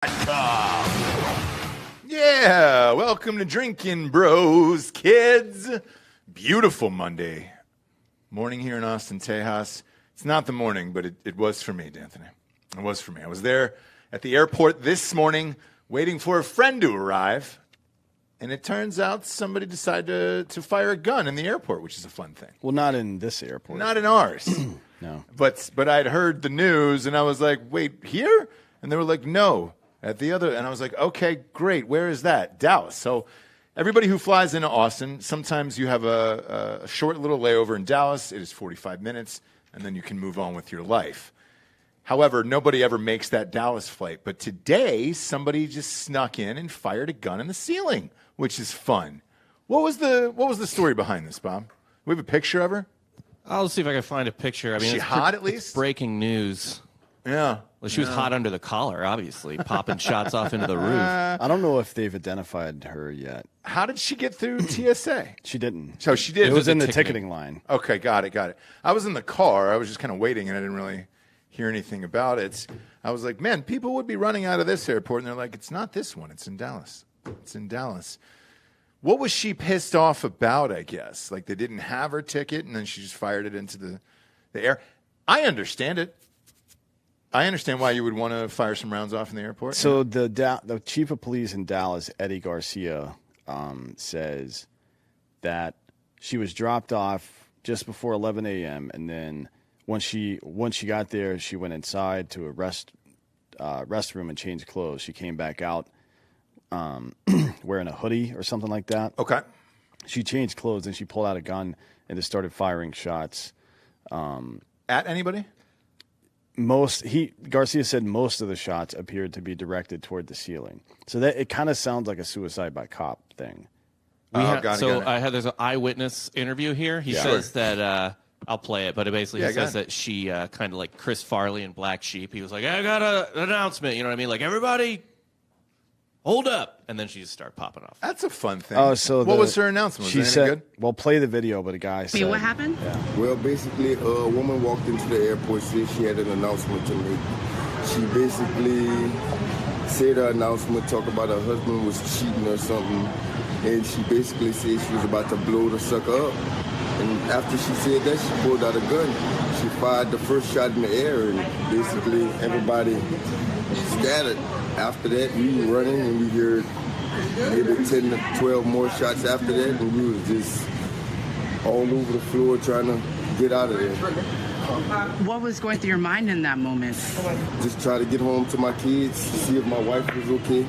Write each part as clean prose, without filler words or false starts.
Yeah, welcome to Drinkin, bros, kids. Beautiful Monday morning here in Austin, Tejas. It's not the morning, but it was for me, D'Anthony. It was for me. I was there at the airport this morning waiting for a friend to arrive, and it turns out somebody decided to fire a gun in the airport, which is a fun thing. Well, not in this airport. Not in ours. No. But I'd heard the news, and I was like, wait, here? And they were like, no. At the other, and I was like, okay, great. Where is that? Dallas. So everybody who flies into Austin, sometimes you have a short little layover in Dallas. It is 45 minutes, and then you can move on with your life. However, nobody ever makes that Dallas flight. But today, somebody just snuck in and fired a gun in the ceiling, which is fun. What was the story behind this, Bob? We have a picture of her? I'll see if I can find a picture. I mean, Is she hot at least? It's breaking news. Yeah. Well, she was hot under the collar, obviously, popping shots off into the roof. I don't know if they've identified her yet. How did she get through TSA? She didn't. So she did. It was in the ticketing line. Okay, got it. I was in the car. I was just kind of waiting, and I didn't really hear anything about it. I was like, man, people would be running out of this airport, and they're like, it's not this one. It's in Dallas. It's in Dallas. What was she pissed off about, I guess? Like they didn't have her ticket, and then she just fired it into the air. I understand it. I understand why you would want to fire some rounds off in the airport. So the chief of police in Dallas, Eddie Garcia, says that she was dropped off just before 11 a.m. and then once she got there, she went inside to a restroom and changed clothes. She came back out wearing a hoodie or something like that. Okay. She changed clothes and she pulled out a gun and just started firing shots. At anybody? Garcia said most of the shots appeared to be directed toward the ceiling. So that it kind of sounds like a suicide by cop thing. There's an eyewitness interview here. He says that I'll play it, but it basically says that she kind of like Chris Farley in Black Sheep. He was like, I got an announcement. You know what I mean? Like, everybody hold up. And then she just started popping off. That's a fun thing. Oh, so what was her announcement? She was it said, any good? well, play the video, but a guy said. What happened? Yeah. Well, basically, a woman walked into the airport, said she had an announcement to make. She basically said her announcement, talked about her husband was cheating or something, and she basically said she was about to blow the sucker up. And after she said that, she pulled out a gun. She fired the first shot in the air, and basically everybody scattered. After that, we were running, and we heard maybe 10 to 12 more shots after that, and we was just all over the floor trying to get out of there. What was going through your mind in that moment? Just try to get home to my kids, see if my wife was okay,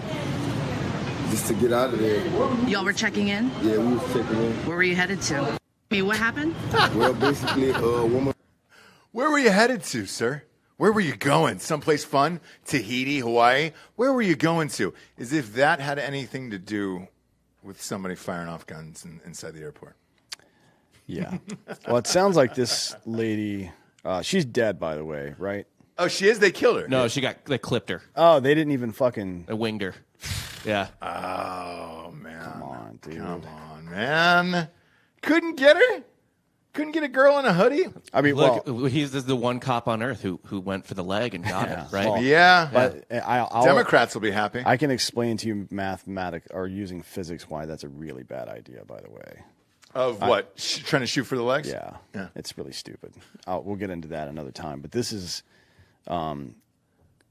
just to get out of there. Y'all were checking in? Yeah, we was checking in. Where were you headed to? I mean, what happened? Well, basically, a woman... Where were you headed to, sir? Where were you going? Someplace fun? Tahiti, Hawaii? Where were you going to? As if that had anything to do with somebody firing off guns inside the airport. Yeah. Well, it sounds like this lady, she's dead, by the way, right? Oh, she is? They killed her? No, they clipped her. Oh, they didn't even fucking... They winged her. Yeah. Oh, man. Come on, dude. Come on, man. Couldn't get her? Couldn't get a girl in a hoodie? I mean, Look, he's the one cop on earth who went for the leg and got it, right? Well, yeah. But Democrats will be happy. I can explain to you using physics why that's a really bad idea, by the way. Of what? Trying to shoot for the legs? Yeah. It's really stupid. We'll get into that another time. But this is,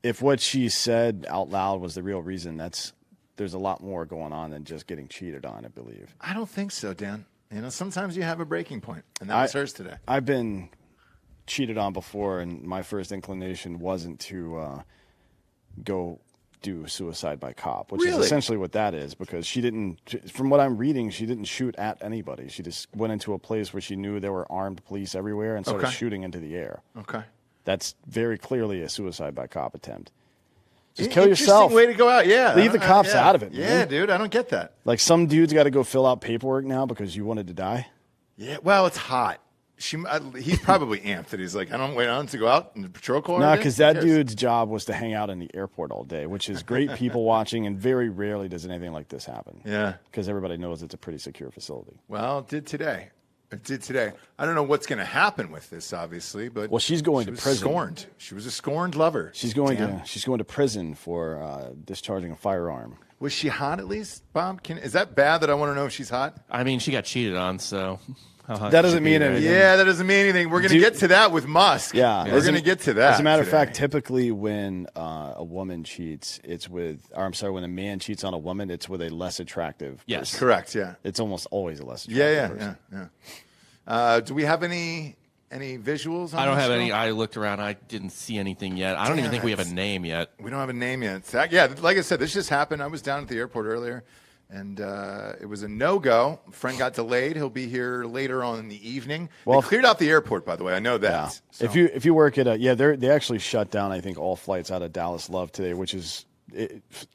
if what she said out loud was the real reason, there's a lot more going on than just getting cheated on, I believe. I don't think so, Dan. You know, sometimes you have a breaking point, and that was hers today. I've been cheated on before, and my first inclination wasn't to go do suicide by cop, which is essentially what that is, because she didn't, from what I'm reading, she didn't shoot at anybody. She just went into a place where she knew there were armed police everywhere and started shooting into the air. Okay. That's very clearly a suicide by cop attempt. Just kill yourself. Interesting way to go out, yeah. Leave the cops out of it, man. Yeah, dude, I don't get that. Like, some dude's got to go fill out paperwork now because you wanted to die? Yeah, well, it's hot. He's probably amped that he's like, I don't wait on to go out in the patrol car. No, because that dude's job was to hang out in the airport all day, which is great people watching, and very rarely does anything like this happen. Yeah. Because everybody knows it's a pretty secure facility. Well, it did today. It did today. I don't know what's going to happen with this, obviously, but she's going to prison. Scorned. She was a scorned lover. She's going to prison for discharging a firearm. Was she hot at least, Bob? Is that bad that I want to know if she's hot? I mean, she got cheated on, so that doesn't mean anything. Yeah, that doesn't mean anything. We're going to get to that with Musk. Yeah, we're going to get to that. As a matter of fact, typically when a woman cheats, when a man cheats on a woman, it's with a less attractive. Yes, person. Correct. Yeah, it's almost always a less attractive person. Yeah. Do we have any visuals? I don't have any. I looked around. I didn't see anything yet. I don't even think we have a name yet. We don't have a name yet. Yeah, like I said, this just happened. I was down at the airport earlier, and it was a no-go. A friend got delayed. He'll be here later on in the evening. Well, they cleared out the airport, by the way. I know that. Yeah. So. If you work at they actually shut down, I think, all flights out of Dallas Love today, which is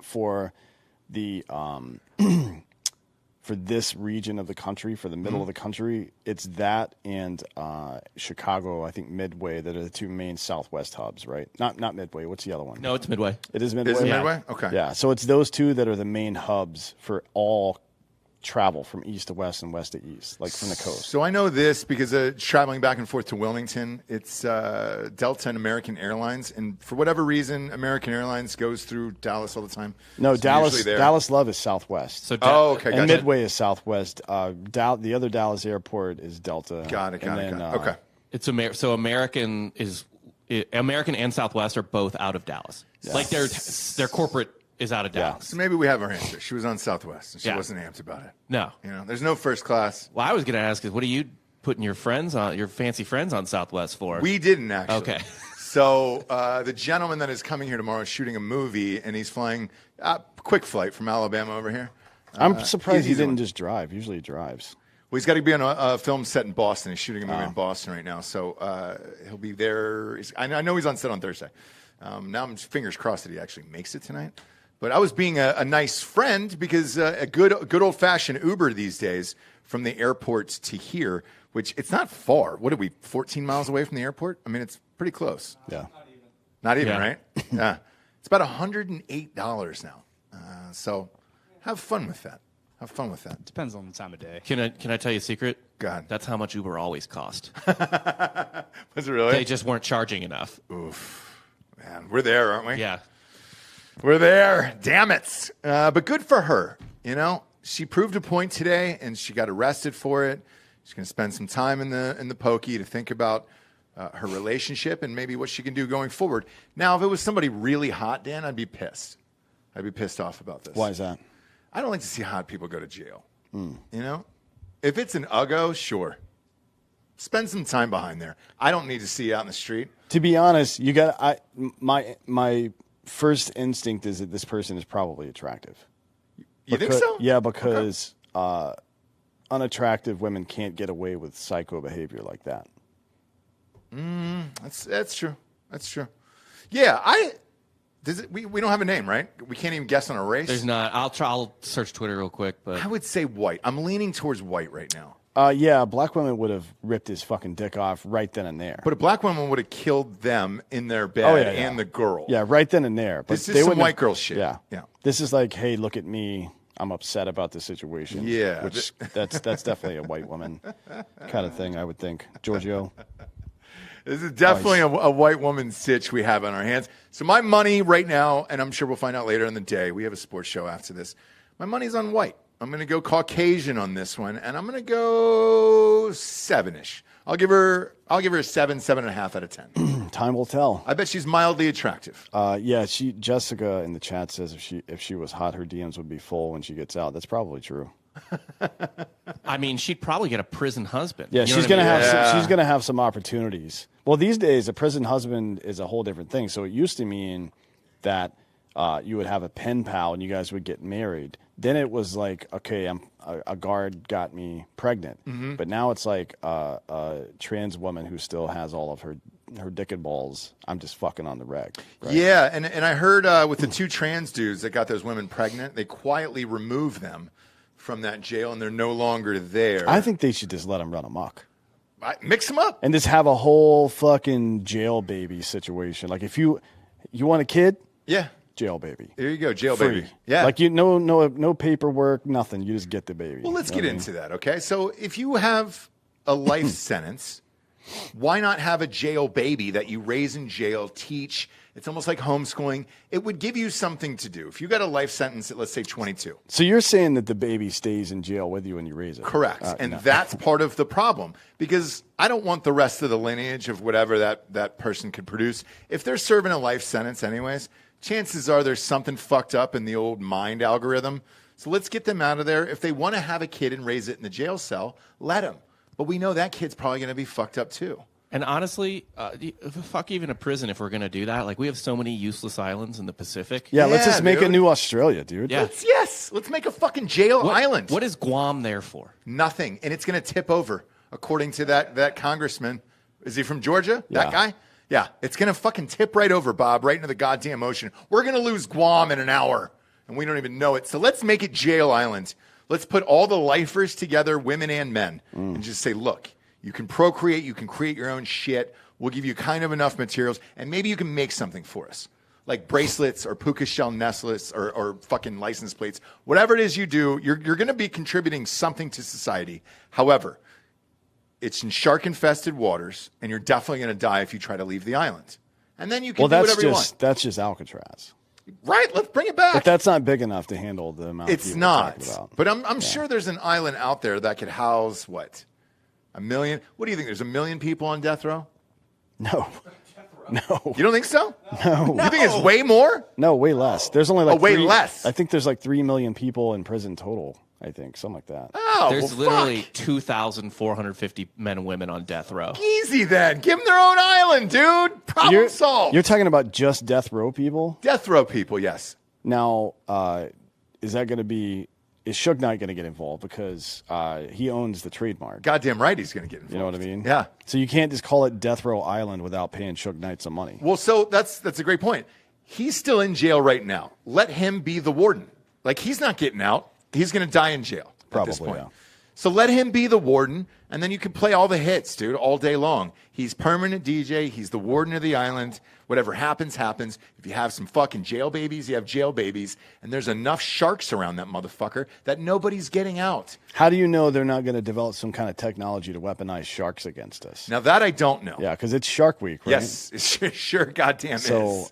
for the for this region of the country, for the middle of the country, it's that and Chicago, I think Midway, that are the two main Southwest hubs, right? Not Midway. What's the other one? No, it's Midway. It is Midway? Is it Midway? Okay. Yeah, so it's those two that are the main hubs for all travel from east to west and west to east, like from the coast. So I know this because traveling back and forth to Wilmington, it's Delta and American Airlines, and for whatever reason, American Airlines goes through Dallas all the time. No, Dallas Love is Southwest. So okay, and Midway is Southwest. The other Dallas airport is Delta. Got it. Okay. It's so American and Southwest are both out of Dallas. Yes. Like their corporate is out of Dallas. So maybe we have our answer. She was on Southwest, and she wasn't amped about it. No. There's no first class. Well, I was going to ask is, what are you putting your fancy friends on Southwest for? We didn't, actually. Okay. So the gentleman that is coming here tomorrow is shooting a movie, and he's flying quick flight from Alabama over here. I'm surprised he didn't just drive. Usually he drives. Well, he's got to be on a film set in Boston. He's shooting a movie in Boston right now, so he'll be there. I know he's on set on Thursday. Now I'm fingers crossed that he actually makes it tonight. But I was being a nice friend because a good old-fashioned Uber these days from the airport to here, which it's not far. What are we, 14 miles away from the airport? I mean, it's pretty close. Yeah. Not even, right? Yeah. It's about $108 now. So have fun with that. Have fun with that. Depends on the time of day. Can I tell you a secret? God. That's how much Uber always cost. Was it really? They just weren't charging enough. Oof. Man, we're there, aren't we? Yeah. We're there. Damn it. But good for her. She proved a point today, and she got arrested for it. She's going to spend some time in the pokey to think about her relationship and maybe what she can do going forward. Now, if it was somebody really hot, Dan, I'd be pissed. I'd be pissed off about this. Why is that? I don't like to see hot people go to jail. If it's an uggo, sure. Spend some time behind there. I don't need to see you out in the street. To be honest, my first instinct is that this person is probably attractive. You think so? Yeah, because unattractive women can't get away with psycho behavior like that. That's true. That's true. Yeah, we don't have a name, right? We can't even guess on a race. There's not. I'll search Twitter real quick, but I would say white. I'm leaning towards white right now. Yeah, black women would have ripped his fucking dick off right then and there. But a black woman would have killed them in their bed and the girl. Yeah, right then and there. But this is some white girl shit. Yeah. This is like, hey, look at me. I'm upset about the situation. Yeah. Which that's definitely a white woman kind of thing, I would think. Giorgio. This is definitely a white woman sitch we have on our hands. So my money right now, and I'm sure we'll find out later in the day, we have a sports show after this. My money's on white. I'm going to go Caucasian on this one, and I'm going to go 7-ish. I'll give her a 7.5 out of 10. Time will tell. I bet she's mildly attractive. Yeah, Jessica in the chat says if she was hot, her DMs would be full when she gets out. That's probably true. I mean, she'd probably get a prison husband. Yeah, she's gonna have some opportunities. Well, these days a prison husband is a whole different thing. So it used to mean that you would have a pen pal and you guys would get married. Then it was like, okay, a guard got me pregnant. Mm-hmm. But now it's like a trans woman who still has all of her dick and balls. I'm just fucking on the reg. Right? Yeah, and I heard with the two trans dudes that got those women pregnant, they quietly removed them from that jail, and they're no longer there. I think they should just let them run amok. Mix them up. And just have a whole fucking jail baby situation. Like if you want a kid, yeah, jail baby. There you go, jail Free. baby. Yeah, like no paperwork, nothing. You just get the baby. Well, let's get into that. Okay, so if you have a life sentence, why not have a jail baby that you raise in jail, teach? It's almost like homeschooling. It would give you something to do. If you got a life sentence at, let's say, 22. So you're saying that the baby stays in jail with you when you raise it? Correct. And that's part of the problem, because I don't want the rest of the lineage of whatever that person could produce. If they're serving a life sentence anyways, chances are there's something fucked up in the old mind algorithm. So let's get them out of there. If they want to have a kid and raise it in the jail cell, let them. But we know that kid's probably going to be fucked up too. And honestly, fuck even a prison if we're going to do that. Like, we have so many useless islands in the Pacific. Yeah, let's just make a new Australia, dude. Yeah. Let's make a fucking jail island. What is Guam there for? Nothing. And it's going to tip over, according to that congressman. Is he from Georgia? Yeah. That guy? Yeah. It's going to fucking tip right over, Bob, right into the goddamn ocean. We're going to lose Guam in an hour, and we don't even know it. So let's make it jail island. Let's put all the lifers together, women and men, and just say, look, you can procreate, you can create your own shit. We'll give you kind of enough materials, and maybe you can make something for us, like bracelets or puka shell necklace or fucking license plates. Whatever it is you do, you're going to be contributing something to society. However, it's in shark-infested waters, and you're definitely going to die if you try to leave the island. And then you can do whatever you want. That's just Alcatraz. Right, let's bring it back. But that's not big enough to handle the amount of people we're talking about. But I'm sure there's an island out there that could house, what, 1 million? What do you think? There's 1 million people on death row? No. No. You don't think so? No. You think it's way more? No, way less. There's only like way less. I think there's like 3 million people in prison total. I think something like that. Oh, there's literally 2,450 men and women on death row. Easy then. Give them their own island, dude. Problem solved. You're talking about just death row people? Death row people, yes. Now, is that going to be? Is Suge Knight going to get involved because he owns the trademark? Goddamn right, he's going to get involved. You know what I mean? Yeah. So you can't just call it Death Row Island without paying Suge Knight some money. Well, so that's a great point. He's still in jail right now. Let him be the warden. Like, he's not getting out. He's going to die in jail. Probably, at this point. yeah. So let him be the warden, and then you can play all the hits, dude, all day long. He's permanent DJ. He's the warden of the island. Whatever happens, happens. If you have some fucking jail babies, you have jail babies, and there's enough sharks around that motherfucker that nobody's getting out. How do you know they're not going to develop some kind of technology to weaponize sharks against us? Now, that I don't know. Yeah, because it's Shark Week, right? Yes, it sure goddamn is. So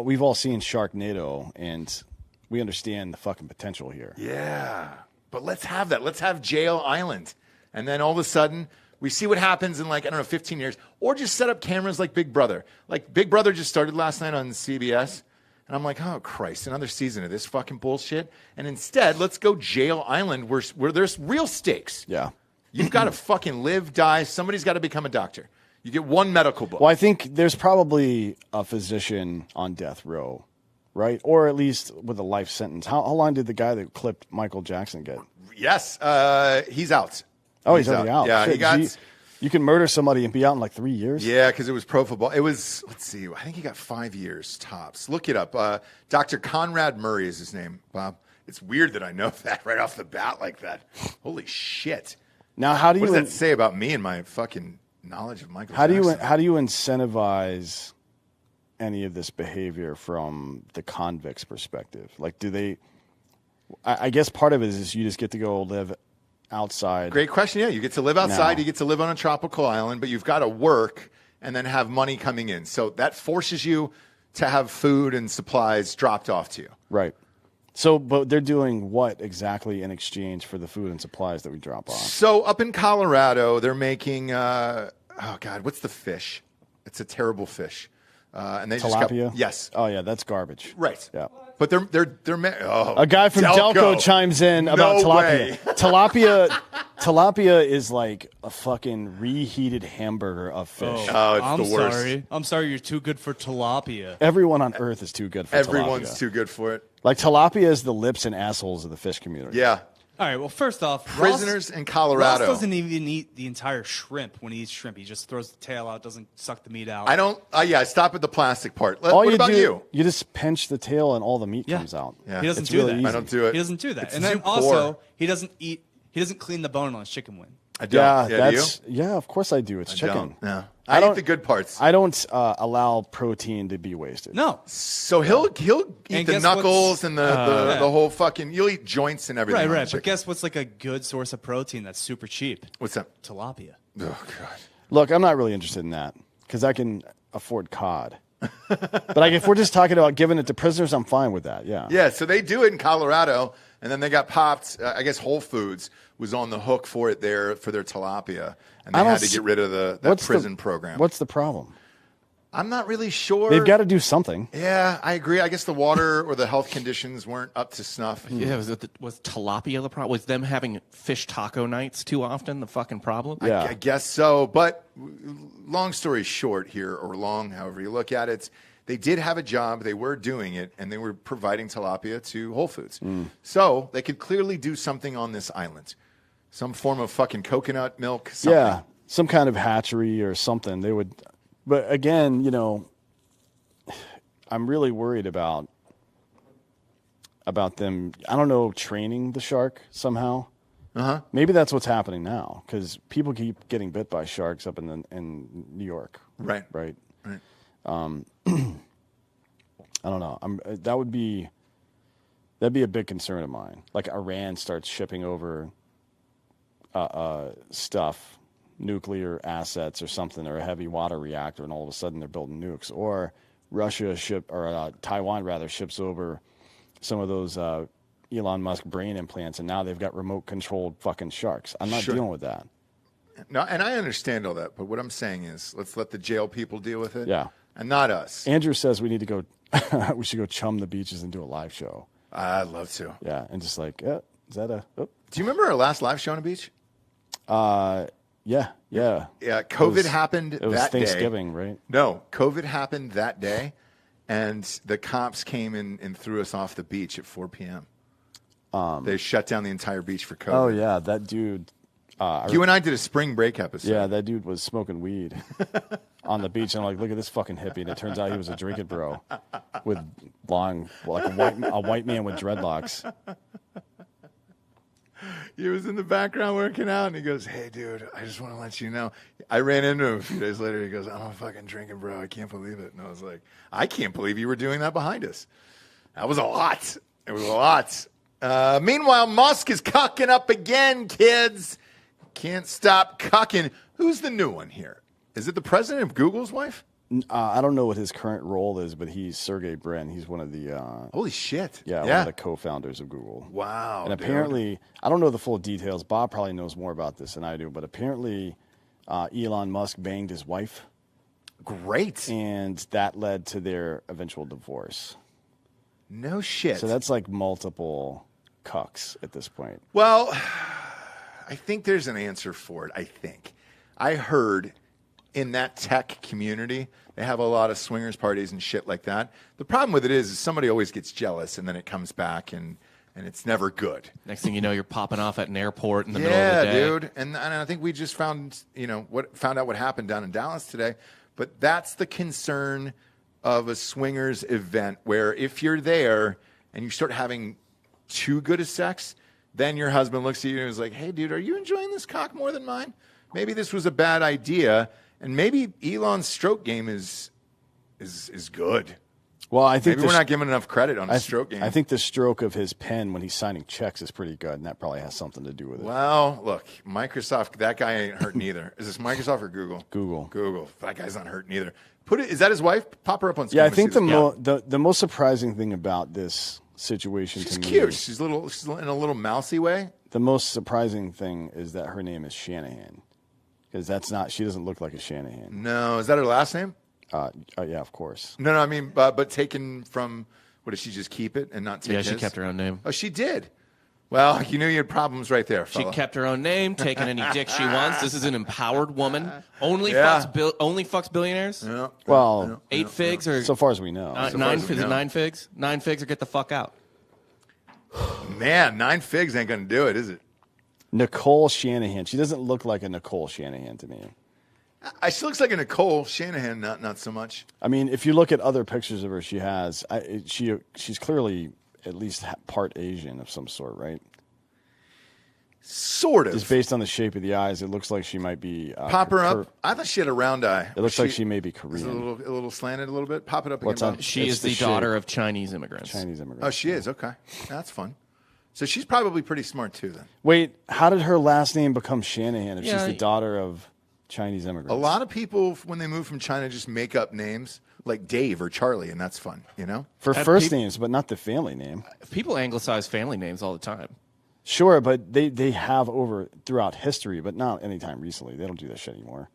we've all seen Sharknado, and we understand the fucking potential here. Yeah. But let's have that. Let's have Jail Island. And then all of a sudden, we see what happens in 15 years. Or just set up cameras like Big Brother. Like, Big Brother just started last night on CBS. And I'm like, oh, Christ, another season of this fucking bullshit. And instead, let's go Jail Island where there's real stakes. Yeah. You've got to fucking live, die. Somebody's got to become a doctor. You get one medical book. Well, I think there's probably a physician on death row. Right? Or at least with a life sentence. How long did the guy that clipped Michael Jackson get? Yes. He's out. Oh, he's already out. Yeah, Shit, he got... You can murder somebody and be out in 3 years? Yeah, because it was pro football. It was, let's see, I think he got 5 years tops. Look it up. Dr. Conrad Murray is his name, Bob. It's weird that I know that right off the bat like that. Holy shit. Now, how do what does that say about me and my fucking knowledge of Michael Jackson? Jackson? How do you incentivize any of this behavior from the convict's perspective? Like, do they? I guess part of it is you just get to go live outside. Great question. Yeah, you get to live outside. You get to live on a tropical island, but you've got to work and then have money coming in. So that forces you to have food and supplies dropped off to you. Right. So, but they're doing what exactly in exchange for the food and supplies that we drop off? So up in Colorado, they're making, oh God, what's the fish? It's a terrible fish. And they Tilapia? Yes. Oh yeah, that's garbage. Right. Yeah. But they're a guy from Delco chimes in about tilapia. Tilapia is like a fucking reheated hamburger of fish. Oh, it's the worst. I'm sorry, you're too good for tilapia. Everyone on earth is too good for tilapia. Everyone's too good for it. Like tilapia is the lips and assholes of the fish community. Yeah. All right, well, first off, prisoners in Colorado. Ross doesn't even eat the entire shrimp when he eats shrimp. He just throws the tail out, doesn't suck the meat out. I don't. I stop at the plastic part. What about you? You just pinch the tail and all the meat comes out. Yeah. He doesn't do that. Easy. I don't do it. He doesn't do that. It's and then also, he doesn't clean the bone on his chicken wing. I don't. Yeah, of course I do. It's chicken. Yeah. I eat the good parts. I don't allow protein to be wasted. No. So he'll eat the knuckles and the whole fucking. You'll eat joints and everything. Right. But guess what's like a good source of protein that's super cheap? What's that? Tilapia. Oh God. Look, I'm not really interested in that because I can afford cod. But if we're just talking about giving it to prisoners, I'm fine with that. Yeah. Yeah. So they do it in Colorado, and then they got popped. I guess Whole Foods was on the hook for it there for their tilapia, and they had to get rid of that prison program. What's the problem? I'm not really sure. They've got to do something. Yeah, I agree. I guess the water or the health conditions weren't up to snuff. Yeah, was tilapia the problem? Was them having fish taco nights too often the fucking problem? Yeah. I guess so. But long story short here, or long, however you look at it, they did have a job. They were doing it, and they were providing tilapia to Whole Foods. So they could clearly do something on this island. Some form of fucking coconut milk, something. Yeah, some kind of hatchery or something. They would... But again, I'm really worried about them, I don't know, training the shark somehow. Uh-huh. Maybe that's what's happening now because people keep getting bit by sharks up in New York. Right. I don't know. That'd be a big concern of mine. Like Iran starts shipping over stuff, nuclear assets or something, or a heavy water reactor, and all of a sudden they're building nukes. Or Taiwan ships over some of those Elon Musk brain implants, and now they've got remote controlled fucking sharks. I'm not dealing with that. No, and I understand all that, but what I'm saying is, let's let the jail people deal with it. Yeah, and not us. Andrew says we need to go. We should go chum the beaches and do a live show. I'd love to. Yeah, and just like, is that a? Oh. Do you remember our last live show on the beach? Yeah. COVID happened that day. It was Thanksgiving, right? No, COVID happened that day, and the cops came in and threw us off the beach at 4 p.m. They shut down the entire beach for COVID. Oh, yeah, that dude. You and I did a spring break episode. Yeah, that dude was smoking weed on the beach. And I'm like, look at this fucking hippie. And it turns out he was a drinking bro with long, like a white man with dreadlocks. He was in the background working out, and he goes, "Hey, dude, I just want to let you know." I ran into him a few days later. He goes, "I'm a fucking drinking bro. I can't believe it." And I was like, "I can't believe you were doing that behind us." That was a lot. It was a lot. Meanwhile, Musk is cucking up again, kids. Can't stop cucking. Who's the new one here? Is it the president of Google's wife? I don't know what his current role is, but he's Sergey Brin. He's one of the holy shit. Yeah, one of the co-founders of Google. Wow. And apparently, I don't know the full details. Bob probably knows more about this than I do, but apparently Elon Musk banged his wife. Great. And that led to their eventual divorce. No shit. So that's like multiple cucks at this point. Well, I think there's an answer for it, I heard in that tech community, they have a lot of swingers parties and shit like that. The problem with it is somebody always gets jealous, and then it comes back, and it's never good. Next thing you know, you're popping off at an airport in the middle of the day. Yeah, dude. And I think we just found out what happened down in Dallas today. But that's the concern of a swingers event, where if you're there and you start having too good of sex, then your husband looks at you and is like, "Hey, dude, are you enjoying this cock more than mine? Maybe this was a bad idea." And maybe Elon's stroke game is good. Well, I think maybe we're not giving enough credit on his stroke game. I think the stroke of his pen when he's signing checks is pretty good, and that probably has something to do with it. Well, look, Microsoft, that guy ain't hurting either. Is this Microsoft or Google? Google. That guy's not hurting either. Is that his wife? Pop her up on screen. Yeah, I think the most surprising thing about this situation she's to me. Cute. She's in a little mousy way. The most surprising thing is that her name is Shanahan. Because she doesn't look like a Shanahan. No, is that her last name? Yeah, of course. No, I mean, but taken from, what, did she just keep it and not take his? Yeah, she kept her own name. Oh, she did? Well, you knew you had problems right there, fella. She kept her own name, taking any dick she wants. This is an empowered woman. Only fucks billionaires? Yeah. Well, 8 figs or... So far as we know. 9 figs? 9 figs or get the fuck out. Man, 9 figs ain't going to do it, is it? Nicole Shanahan. She doesn't look like a Nicole Shanahan to me. She looks like a Nicole Shanahan, not so much. I mean, if you look at other pictures of her, she's clearly at least part Asian of some sort, right? Sort of. Just based on the shape of the eyes, it looks like she might be. Pop her up. I thought she had a round eye. It looks like she may be Korean. A little slanted a little bit. Pop it up again. Bob. She is the daughter of Chinese immigrants. Oh, she is. Okay. That's fun. So she's probably pretty smart too then. Wait, how did her last name become Shanahan if she's the daughter of Chinese immigrants? A lot of people, when they move from China, just make up names like Dave or Charlie, and that's fun, you know? For first names, but not the family name. People anglicize family names all the time. Sure, but they have throughout history, but not anytime recently. They don't do that shit anymore.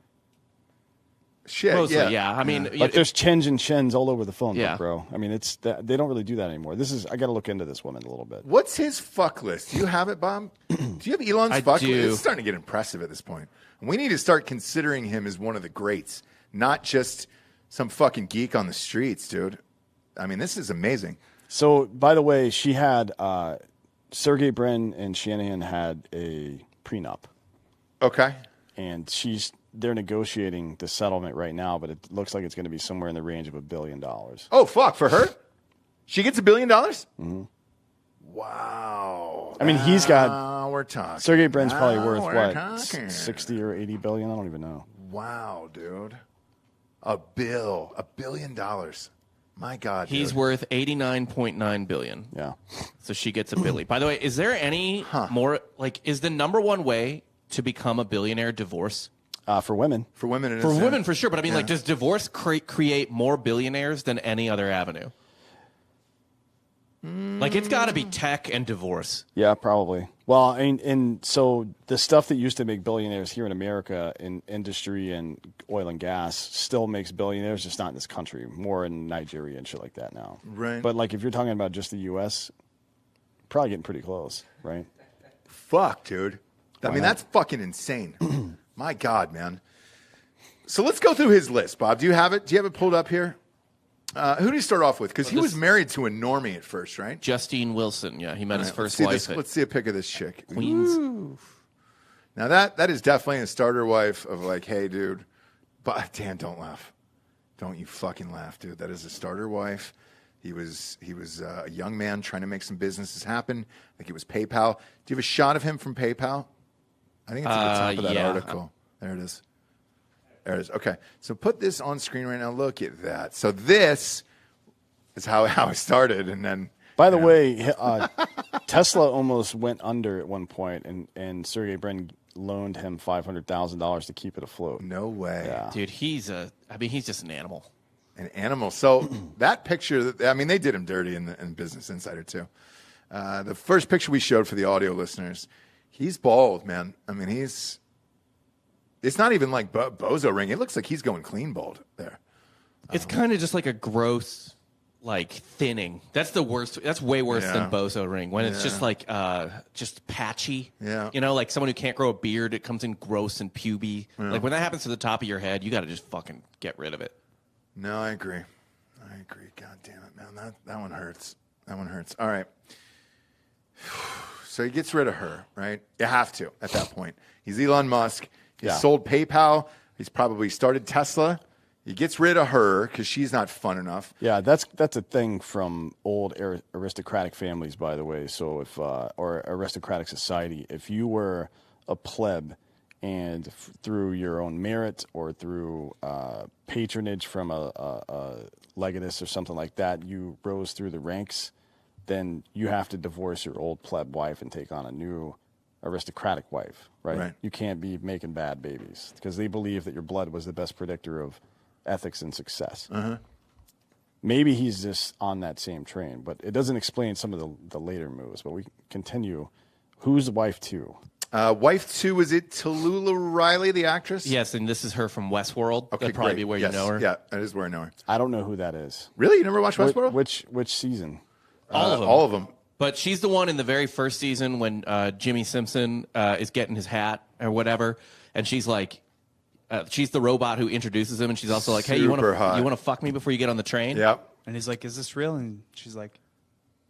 Shit, mostly, yeah. I mean, like there's Chens and Chens all over the phone book, bro. I mean, they don't really do that anymore. I got to look into this woman a little bit. What's his fuck list? Do you have it, Bob? Do you have Elon's fuck list? It's starting to get impressive at this point. We need to start considering him as one of the greats, not just some fucking geek on the streets, dude. I mean, this is amazing. So, by the way, she had Sergey Brin and Shanahan had a prenup. Okay. And they're negotiating the settlement right now, but it looks like it's going to be somewhere in the range of $1 billion. Oh, fuck. For her? She gets $1 billion? Mm-hmm. Wow. I mean, he's got. We're talking. Sergey Brin's probably worth, what, 60 or 80 billion? I don't even know. Wow, dude. $1 billion. My God, he's worth $89.9 billion. Yeah. So she gets $1 billion. By the way, is there any more, like, is the number one way to become a billionaire divorce? For women. For women, it is. For women, for sure. But I mean, like, does divorce create more billionaires than any other avenue? Like, it's got to be tech and divorce. Yeah, probably. Well, and so the stuff that used to make billionaires here in America in industry and oil and gas still makes billionaires, just not in this country, more in Nigeria and shit like that now. Right. But, like, if you're talking about just the U.S., probably getting pretty close, right? Fuck, dude. I mean, that's fucking insane. My God, man. So let's go through his list, Bob. Do you have it? Do you have it pulled up here? Who did he start off with? Because he was married to a normie at first, right? Justine Wilson. Yeah, he met his first wife. Let's see a pic of this chick. Queens. Ooh. Now that is definitely a starter wife of like, hey, dude. But Dan, don't laugh. Don't you fucking laugh, dude. That is a starter wife. He was a young man trying to make some businesses happen. I think it was PayPal. Do you have a shot of him from PayPal? I think it's at the top of that article. There it is. There it is. Okay. So put this on screen right now. Look at that. So this is how it started. And then. By the way, Tesla almost went under at one point, and Sergey Brin loaned him $500,000 to keep it afloat. No way. Yeah. Dude, he's just an animal. An animal. So that picture, I mean, they did him dirty in Business Insider too. The first picture we showed for the audio listeners, he's bald, man. I mean, it's not even like bozo ring. It looks like he's going clean bald there. It's kind of just like a gross, like, thinning. That's the worst. That's way worse than bozo ring. When it's just like, just patchy. Yeah. You know, like someone who can't grow a beard, it comes in gross and puby. Yeah. Like when that happens to the top of your head, you got to just fucking get rid of it. No, I agree. God damn it, man. That one hurts. That one hurts. All right. So he gets rid of her, right? You have to at that point. He's Elon Musk. He sold PayPal. He's probably started Tesla. He gets rid of her because she's not fun enough. Yeah, that's a thing from old aristocratic families, by the way. So or aristocratic society, if you were a pleb and through your own merit or through patronage from a legatus or something like that, you rose through the ranks, then you have to divorce your old pleb wife and take on a new aristocratic wife, right? You can't be making bad babies because they believe that your blood was the best predictor of ethics and success. Maybe he's just on that same train, but it doesn't explain some of the later moves. But we continue. Who's wife two? Wife two, was it Tallulah Riley, the actress? Yes, and this is her from Westworld. Okay, that'd probably be where you know her. Yeah, that is where I know her. I don't know who that is. Really? You never watched Westworld? Which season? All of them. All of them. But she's the one in the very first season when Jimmy Simpson is getting his hat or whatever, and she's like, she's the robot who introduces him, and she's also like, "Hey, you want to fuck me before you get on the train?" Yep. And he's like, "Is this real?" And she's like,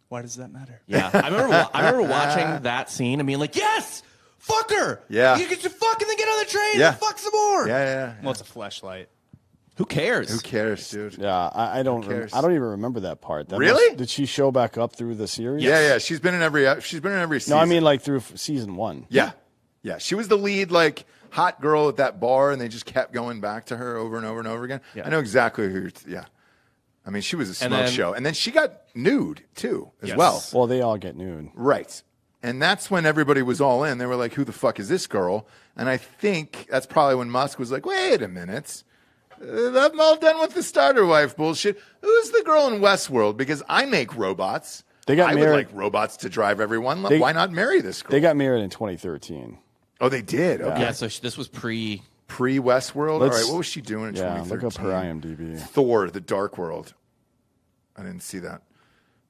"Why does that matter?" Yeah, I remember watching that scene and being like, "Yes, fuck her. Yeah, you get to fuck and then get on the train and fuck some more." Yeah. Well, it's a fleshlight. Who cares? Who cares, dude? Yeah, I don't even remember that part. Really? Did she show back up through the series? Yeah. She's been in every season. No, I mean like through season 1. Yeah. She was the lead, like hot girl at that bar, and they just kept going back to her over and over and over again. Yeah. I know exactly who. I mean, she was a smoke show, and then she got nude too, as well. Well, they all get nude, right? And that's when everybody was all in. They were like, "Who the fuck is this girl?" And I think that's probably when Musk was like, "Wait a minute." I'm all done with the starter wife bullshit. Who's the girl in Westworld? Because I make robots. I would like robots to drive everyone. Why not marry this girl? They got married in 2013. Oh, they did? Okay. Yeah, so this was pre-Westworld? All right, what was she doing in 2013? Look up her IMDb. Thor, The Dark World. I didn't see that.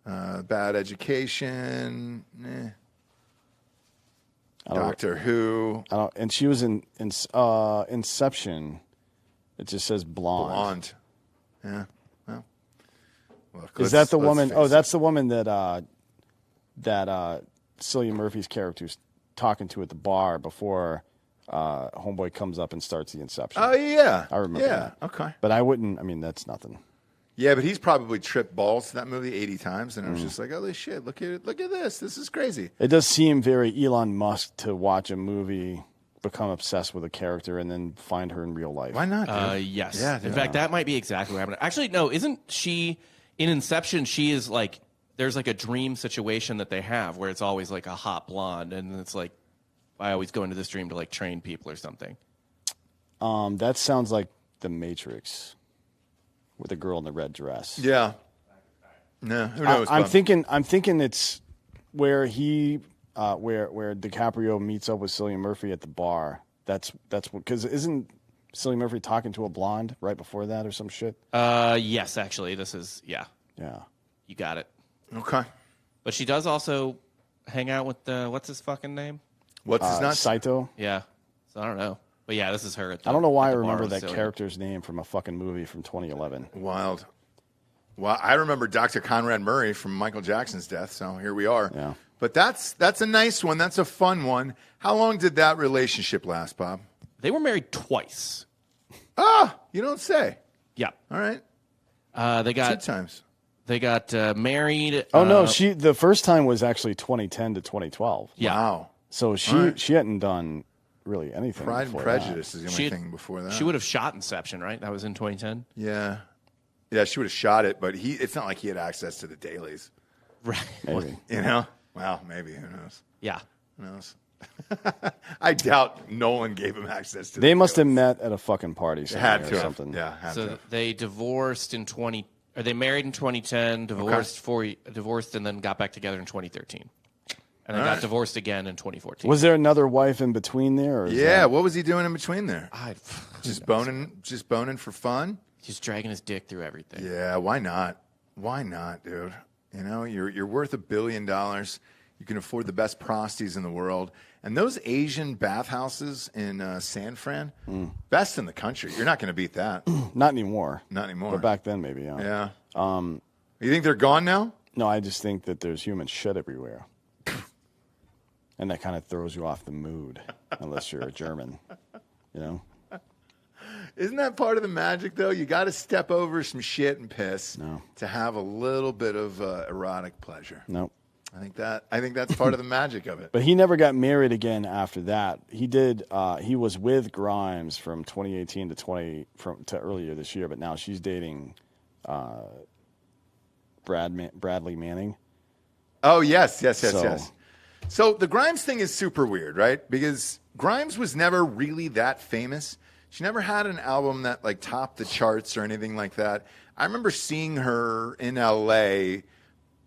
Bad Education. Doctor Who. And she was in Inception. It just says blonde. Yeah. Well, is that the woman? Oh, that's the woman that Cillian Murphy's character is talking to at the bar before Homeboy comes up and starts the Inception. Oh, yeah. I remember that. Okay. But I wouldn't. I mean, that's nothing. Yeah, but he's probably tripped balls to that movie 80 times, and I was just like, holy shit, look at this. This is crazy. It does seem very Elon Musk to watch a movie, become obsessed with a character, and then find her in real life. Why not, dude? Yes. Yeah, in fact, that might be exactly what happened. Actually, no, isn't she, in Inception, she is like, there's like a dream situation that they have where it's always like a hot blonde, and it's like, I always go into this dream to like train people or something. That sounds like The Matrix with a girl in the red dress. Yeah. No, who knows? I'm thinking it's where he where DiCaprio meets up with Cillian Murphy at the bar. That's because isn't Cillian Murphy talking to a blonde right before that or some shit? Yes, actually, this is yeah. You got it. Okay. But she does also hang out with what's his fucking name? What's his name? Saito. Yeah. So I don't know. But yeah, this is her. I don't know why I remember that character's name from a fucking movie from 2011. Wild. Well, I remember Dr. Conrad Murray from Michael Jackson's death, so here we are. Yeah. But that's a nice one. That's a fun one. How long did that relationship last, Bob? They were married twice. Ah, you don't say. Yeah. All right. They got 2 times. They got married. Oh no, the first time was actually 2010 to 2012. Yeah. Wow. So she hadn't done really anything. Pride and Prejudice is the only thing before that. She would have shot Inception, right? That was in 2010. Yeah. Yeah, she would have shot it, but it's not like he had access to the dailies. Right. Maybe. You know? Well, maybe. Who knows? Yeah. Who knows? I doubt Nolan gave him access to. They must have met at a fucking party had to or have. something. Yeah. Had so to have. they divorced in or they married in 2010, divorced, and then got back together in 2013, and then got divorced again in 2014. Was there another wife in between there? Or what was he doing in between there? Just boning for fun. Just dragging his dick through everything. Yeah, why not? Why not, dude? You know, you're worth $1 billion. You can afford the best prosties in the world. And those Asian bathhouses in San Fran, best in the country. You're not going to beat that. Not anymore. Not anymore. But back then, maybe. Yeah. You think they're gone now? No, I just think that there's human shit everywhere. And that kind of throws you off the mood, unless you're a German, you know? Isn't that part of the magic, though? You got to step over some shit and piss No. to have a little bit of erotic pleasure. No. I think that's part of the magic of it. But he never got married again after that. He did. He was with Grimes from 2018 to earlier this year, but now she's dating Bradley Manning. Oh yes. So the Grimes thing is super weird, right? Because Grimes was never really that famous. She never had an album that like topped the charts or anything like that. I remember seeing her in LA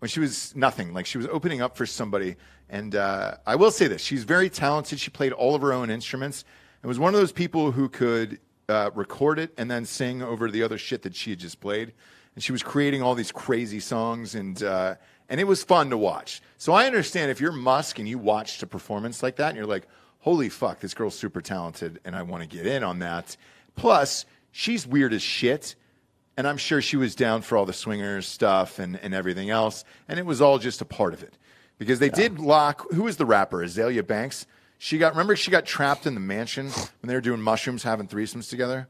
when she was nothing. Like she was opening up for somebody. And I will say this. She's very talented. She played all of her own instruments. And was one of those people who could record it and then sing over the other shit that she had just played. And she was creating all these crazy songs. And it was fun to watch. So I understand if you're Musk and you watched a performance like that and you're like, holy fuck, this girl's super talented and I want to get in on that. Plus, she's weird as shit. And I'm sure she was down for all the swingers stuff and everything else. And it was all just a part of it. Because they did lock, who was the rapper? Azalea Banks? Remember she got trapped in the mansion when they were doing mushrooms, having threesomes together?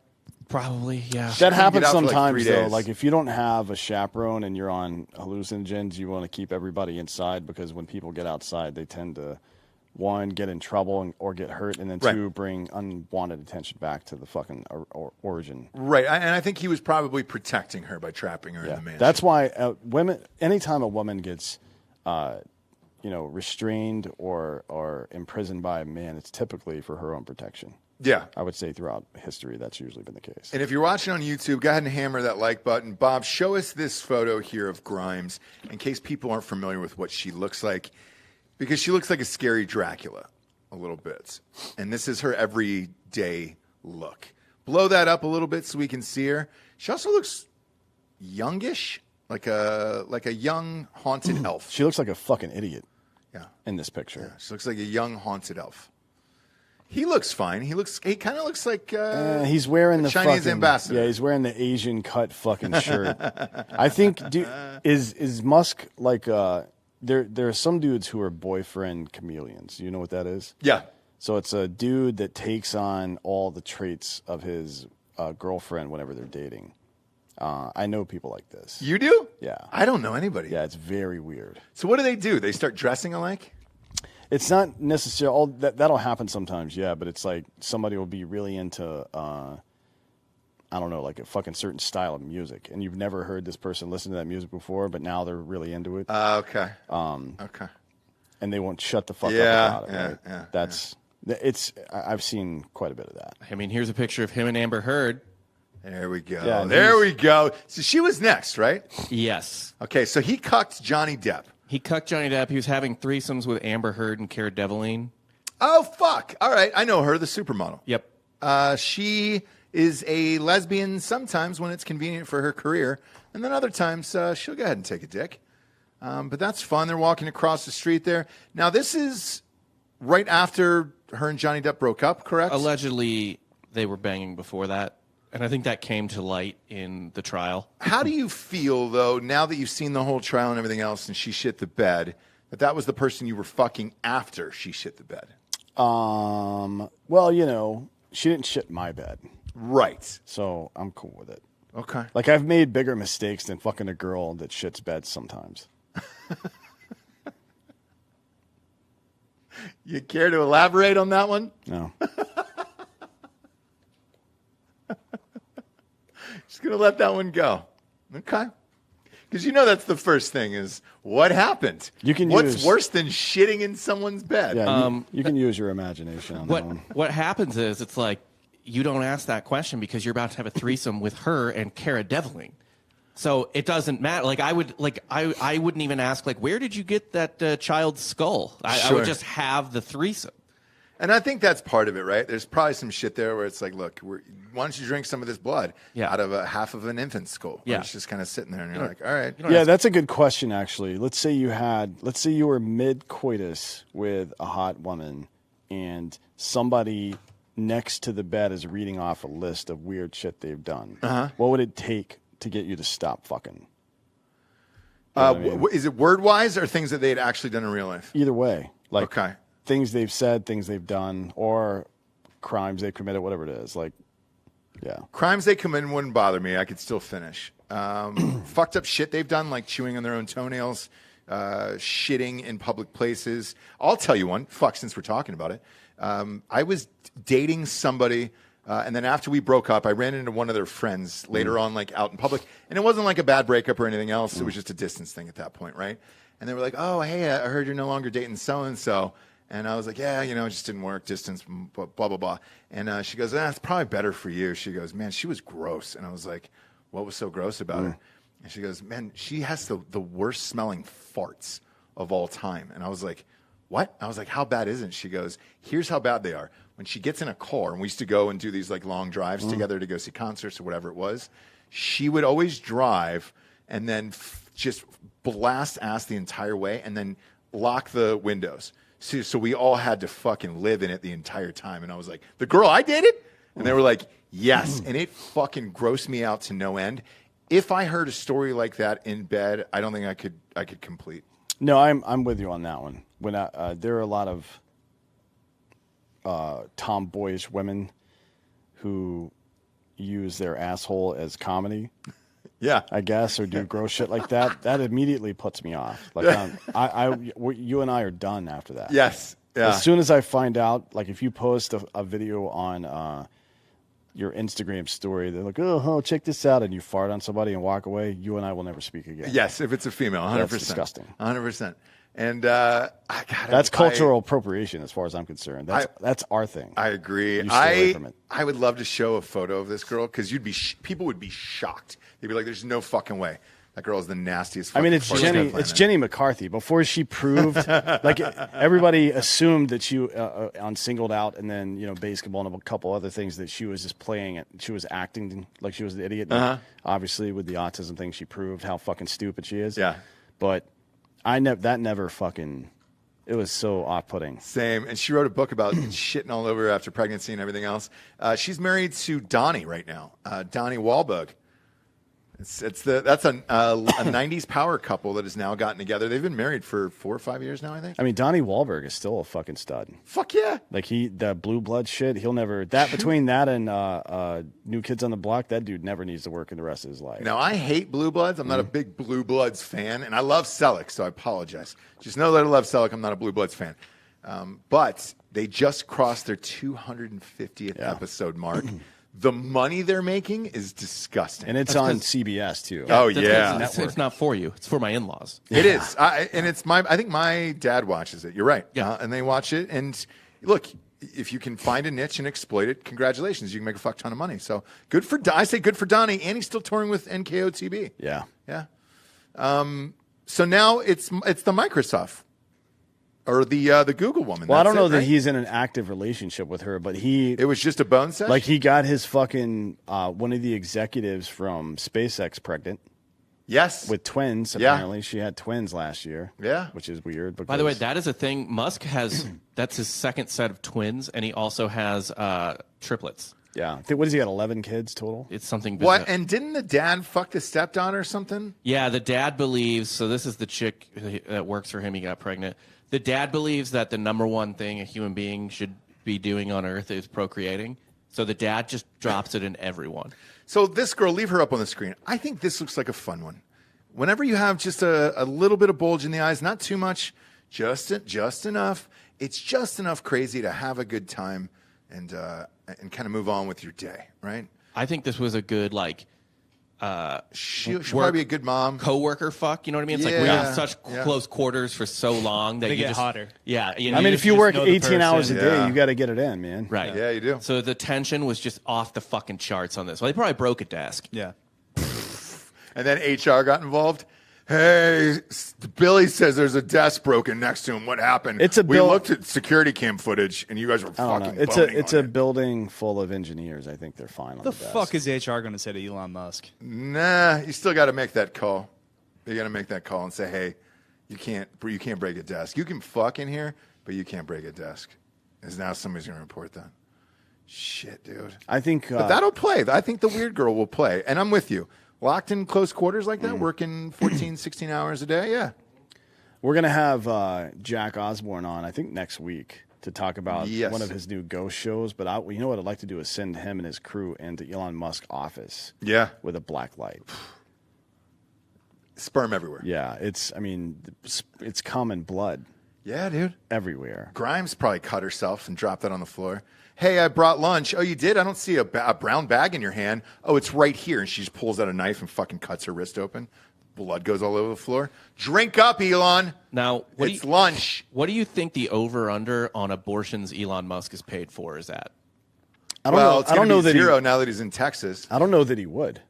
Probably, yeah. That happens out for, like, sometimes, 3 though. days. Like, if you don't have a chaperone and you're on hallucinogens, you want to keep everybody inside because when people get outside, they tend to, one, get in trouble or get hurt, and then two, bring unwanted attention back to the fucking origin. Right, and I think he was probably protecting her by trapping her in the mansion. That's why women, anytime a woman gets, restrained or imprisoned by a man, it's typically for her own protection. Yeah. I would say throughout history, that's usually been the case. And if you're watching on YouTube, go ahead and hammer that like button. Bob, show us this photo here of Grimes in case people aren't familiar with what she looks like, because she looks like a scary Dracula a little bit. And this is her everyday look. Blow that up a little bit so we can see her. She also looks youngish, like a young haunted elf. She looks like a fucking idiot. Yeah. In this picture. Yeah, she looks like a young haunted elf. He looks fine. He kind of looks like he's wearing the Chinese fucking, ambassador. Yeah, he's wearing the Asian cut fucking shirt. I think is Musk like there are some dudes who are boyfriend chameleons. You know what that is? Yeah. So it's a dude that takes on all the traits of his girlfriend whenever they're dating. I know people like this. You do? Yeah. I don't know anybody. Yeah, it's very weird. So what do? They start dressing alike? It's not necessarily that'll happen sometimes, yeah. But it's like somebody will be really into, I don't know, like a fucking certain style of music, and you've never heard this person listen to that music before, but now they're really into it. Okay. Okay. And they won't shut the fuck up about it. Right? Yeah. It's. I've seen quite a bit of that. I mean, here's a picture of him and Amber Heard. There we go. Yeah, there we go. So she was next, right? Yes. Okay, so he cucked Johnny Depp. He cucked Johnny Depp. He was having threesomes with Amber Heard and Cara Delevingne. Oh, fuck. All right. I know her, the supermodel. Yep. She is a lesbian sometimes when it's convenient for her career, and then other times she'll go ahead and take a dick. But that's fun. They're walking across the street there. Now, this is right after her and Johnny Depp broke up, correct? Allegedly, they were banging before that. And I think that came to light in the trial. How do you feel, though, now that you've seen the whole trial and everything else and she shit the bed, that was the person you were fucking after she shit the bed? Well, she didn't shit my bed. Right. So I'm cool with it. Okay. Like, I've made bigger mistakes than fucking a girl that shits beds sometimes. You care to elaborate on that one? No. Just going to let that one go. Okay. Because that's the first thing is what happened? What's worse than shitting in someone's bed? Yeah, you can use your imagination on that one. What happens is it's like you don't ask that question because you're about to have a threesome with her and Cara Delevingne. So it doesn't matter. Like I wouldn't even ask where did you get that child's skull? I would just have the threesome. And I think that's part of it, right? There's probably some shit there where it's like, look, why don't you drink some of this blood out of half of an infant's skull? Yeah. It's just kind of sitting there, and you're like, all right. Yeah, that's a good question, actually. Let's say you were mid-coitus with a hot woman, and somebody next to the bed is reading off a list of weird shit they've done. Uh-huh. What would it take to get you to stop fucking? Is it word-wise or things that they had actually done in real life? Either way. Okay. Things they've said, things they've done, or crimes they've committed, whatever it is. Crimes they commit wouldn't bother me. I could still finish. Fucked up shit they've done, like chewing on their own toenails, shitting in public places. I'll tell you one. Since we're talking about it. I was dating somebody, and then after we broke up, I ran into one of their friends later on, out in public. And it wasn't like a bad breakup or anything else. It was just a distance thing at that point, right? And they were like, oh, hey, I heard you're no longer dating so-and-so. And I was like, yeah, it just didn't work, distance, blah, blah, blah. And she goes, it's probably better for you. She goes, man, she was gross. And I was like, what was so gross about her? And she goes, man, she has the worst smelling farts of all time. And I was like, what? I was like, how bad is it? She goes, here's how bad they are. When she gets in a car, and we used to go and do these long drives together to go see concerts or whatever it was, she would always drive and then just blast ass the entire way and then lock the windows. So we all had to fucking live in it the entire time. And I was like, the girl I dated? And they were like, yes. And it fucking grossed me out to no end. If I heard a story like that in bed, I don't think I could complete. No, I'm with you on that one. When there are a lot of tomboyish women who use their asshole as comedy. Yeah, I guess, or do gross shit like that. That immediately puts me off. Like, you and I are done after that. Yes. Yeah. As soon as I find out, like, if you post a video on your Instagram story, they're like, oh, check this out, and you fart on somebody and walk away, you and I will never speak again. Yes, if it's a female, 100%. That's disgusting. 100%. And that's cultural appropriation, as far as I'm concerned. That's our thing. I agree. You stay away from it. I would love to show a photo of this girl because people would be shocked. They'd be like, "There's no fucking way that girl is the nastiest." I mean, it's Jenny McCarthy. Before she proved, like everybody assumed that she on Singled Out, and then Basketball and a couple other things that she was just playing it. She was acting like she was the idiot. Obviously, with the autism thing, she proved how fucking stupid she is. Yeah, but. That never fucking. It was so off-putting. Same, and she wrote a book about shitting all over after pregnancy and everything else. She's married to Donnie right now, Donnie Wahlberg. That's a 90s power couple that has now gotten together. They've been married for 4 or 5 years now, I think. I mean, Donnie Wahlberg is still a fucking stud. Fuck yeah! Like the blue blood shit. He'll never between that and New Kids on the Block. That dude never needs to work in the rest of his life. Now I hate Blue Bloods. I'm not a big Blue Bloods fan, and I love Selleck, so I apologize. Just know that I love Selleck. I'm not a Blue Bloods fan, but they just crossed their 250th episode mark. The money they're making is disgusting. And it's on CBS, too. Oh, yeah. It's not for you. It's for my in-laws. It is. And it's I think my dad watches it. You're right. Yeah. And they watch it. And look, if you can find a niche and exploit it, congratulations. You can make a fuck ton of money. So good for Donnie. And he's still touring with NKOTB. Yeah. Yeah. So now it's the Microsoft. Or the Google woman. Well, I don't know that he's in an active relationship with her, but it was just a bone set? Like he got his fucking one of the executives from SpaceX pregnant. Yes. With twins, apparently. She had twins last year. Yeah. Which is weird. By the way, that is a thing. Musk has, that's his second set of twins, and he also has triplets. Yeah. What does he got, 11 kids total? It's something bizarre. What? And didn't the dad fuck the stepdaughter or something? Yeah, the dad believes, so this is the chick that works for him, he got pregnant. The dad believes that the number one thing a human being should be doing on Earth is procreating. So the dad just drops it in everyone. So this girl, leave her up on the screen. I think this looks like a fun one. Whenever you have just a little bit of bulge in the eyes, not too much, just enough. It's just enough crazy to have a good time and kind of move on with your day, right? I think this was a good, she'll probably be a good mom. Coworker fuck, you know what I mean? It's like we're in such close quarters for so long that they you get just hotter. Yeah, I mean, if you work 18 hours a day, you got to get it in, man. Right. Yeah, you do. So the tension was just off the fucking charts on this. Well, they probably broke a desk. Yeah. And then HR got involved. Hey, Billy says there's a desk broken next to him. What happened? We looked at security cam footage, and you guys were fucking. It's a building full of engineers. I think they're fine. The fuck is HR going to say to Elon Musk? Nah, you still got to make that call. You got to make that call and say, hey, you can't break a desk. You can fuck in here, but you can't break a desk. Because now somebody's going to report that. Shit, dude. I think, but that'll play. I think the weird girl will play, and I'm with you. Locked in close quarters like that, working 14, 16 hours a day, yeah. We're going to have Jack Osborne on, I think, next week to talk about one of his new ghost shows. But you know what I'd like to do is send him and his crew into Elon Musk's office with a black light. Sperm everywhere. Yeah, it's common blood. Yeah, dude. Everywhere. Grimes probably cut herself and dropped that on the floor. Hey, I brought lunch. Oh, you did? I don't see a brown bag in your hand. Oh, it's right here. And she just pulls out a knife and fucking cuts her wrist open. Blood goes all over the floor. Drink up, Elon. Now, it's lunch. What do you think the over-under on abortions Elon Musk is paid for is at? I don't know that zero now that he's in Texas. I don't know that he would.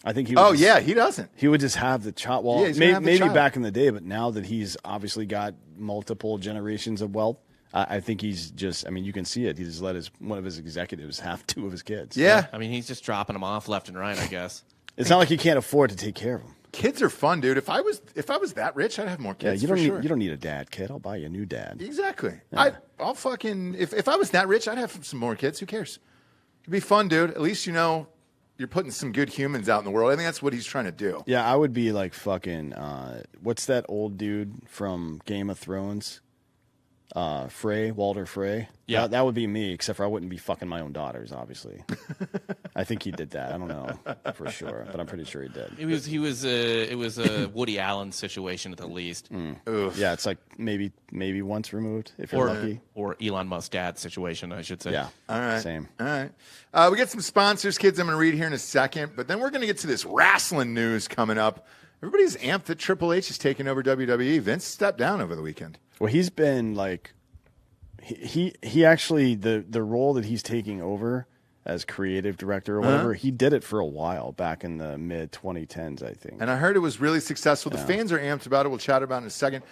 I think he would. Oh, yeah, he doesn't. He would just have the child. Well, maybe back in the day, but now that he's obviously got multiple generations of wealth, I think he's just, you can see it. He just let one of his executives have 2 of his kids. Yeah. I mean, he's just dropping them off left and right, I guess. It's not like he can't afford to take care of them. Kids are fun, dude. If I was that rich, I'd have more kids. Yeah, you don't need a dad, kid. I'll buy you a new dad. Exactly. Yeah. I'll fucking if I was that rich, I'd have some more kids. Who cares? It'd be fun, dude. At least you're putting some good humans out in the world. I think that's what he's trying to do. Yeah, I would be like fucking what's that old dude from Game of Thrones? Walter Frey. Yeah, that would be me, except for I wouldn't be fucking my own daughters, obviously. I think he did that. I don't know for sure, but I'm pretty sure he did. It was a Woody Allen situation at the least. Yeah, it's like maybe once removed if you're lucky. Or Elon Musk's dad situation, I should say. Yeah. All right. Same. All right. We get some sponsors, kids, I'm going to read here in a second, but then we're going to get to this wrestling news coming up. Everybody's amped that Triple H is taking over WWE. Vince stepped down over the weekend. Well, he's been like, he actually, the role that he's taking over as creative director or whatever, he did it for a while back in the mid-2010s, I think. And I heard it was really successful. The fans are amped about it. We'll chat about it in a second.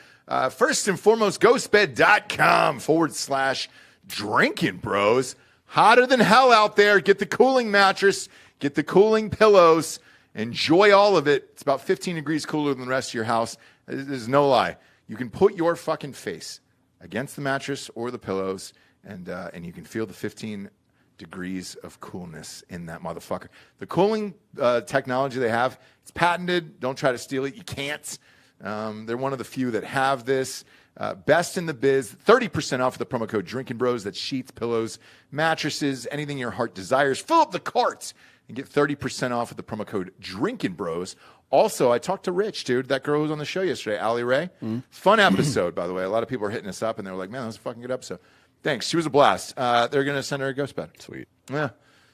First and foremost, ghostbed.com/Drinkin Bros. Hotter than hell out there. Get the cooling mattress. Get the cooling pillows. Enjoy all of it. It's about 15 degrees cooler than the rest of your house. There's no lie. You can put your fucking face against the mattress or the pillows, and you can feel the 15 degrees of coolness in that motherfucker. The cooling technology they have, it's patented. Don't try to steal it. You can't. They're one of the few that have this. Best in the biz. 30% off with the promo code Drinkin Bros. That's sheets, pillows, mattresses, anything your heart desires. Fill up the cart and get 30% off with the promo code Drinkin Bros. Also, I talked to Rich, dude, that girl who was on the show yesterday, Allie Ray. Fun episode, by the way. A lot of people are hitting us up, and they were like, man, that was a fucking good episode. Thanks. She was a blast. They're going to send her a ghost bed. Sweet. Yeah.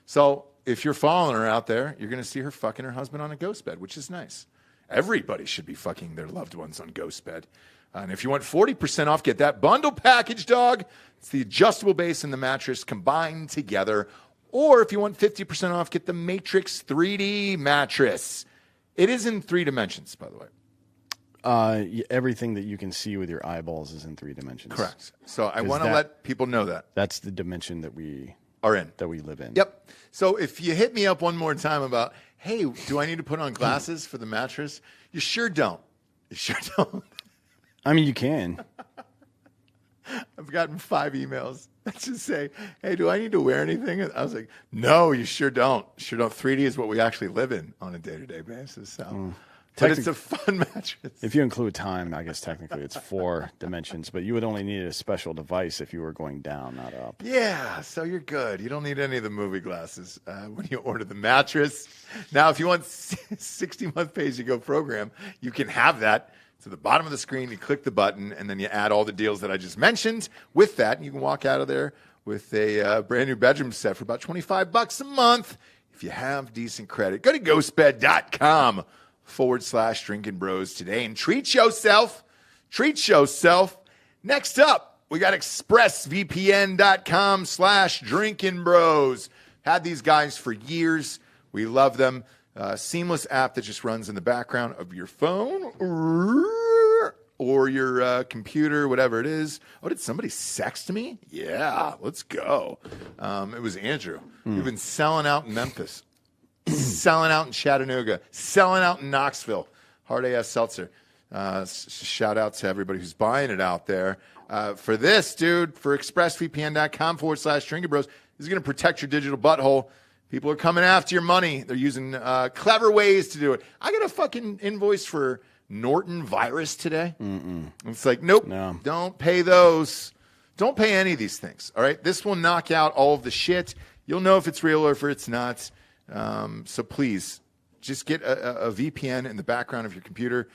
So if you're following her out there, you're going to see her fucking her husband on a ghost bed, which is nice. Everybody should be fucking their loved ones on ghost bed. And if you want 40% off, get that bundle package, dog. It's the adjustable base and the mattress combined together. Or if you want 50% off, get the Matrix 3D mattress. It is in 3 dimensions, by the way. Everything that you can see with your eyeballs is in 3 dimensions. Correct. So I want to let people know that. That's the dimension that we are in. That we live in. Yep. So if you hit me up one more time about, hey, do I need to put on glasses for the mattress? You sure don't. You sure don't. I mean, you can. I've gotten 5 emails that just say, hey, do I need to wear anything? I was like, no, you sure don't. Sure don't. 3D is what we actually live in on a day-to-day basis. So. But it's a fun mattress. If you include time, I guess technically it's 4 dimensions, but you would only need a special device if you were going down, not up. Yeah, so you're good. You don't need any of the movie glasses when you order the mattress. Now, if you want 60-month pay-as-you-go program, you can have that. To the bottom of the screen, you click the button, and then you add all the deals that I just mentioned. With that, and you can walk out of there with a brand new bedroom set for about $25 a month if you have decent credit. Go to ghostbed.com/Drinkin Bros today and treat yourself. Treat yourself. Next up, we got expressvpn.com/Drinkin Bros. Had these guys for years. We love them. Seamless app that just runs in the background of your phone or your computer, whatever it is. Oh, did somebody sext me? Yeah, let's go. It was Andrew. We've been selling out in Memphis, selling out in Chattanooga, selling out in Knoxville. Hard AS Seltzer. Shout out to everybody who's buying it out there. For this, dude, for expressvpn.com/Drinkin Bros, this is going to protect your digital butthole. People are coming after your money. They're using clever ways to do it. I got a fucking invoice for Norton virus today. It's like, nope, don't pay those. Don't pay any of these things, all right? This will knock out all of the shit. You'll know if it's real or if it's not. So please, just get a VPN in the background of your computer.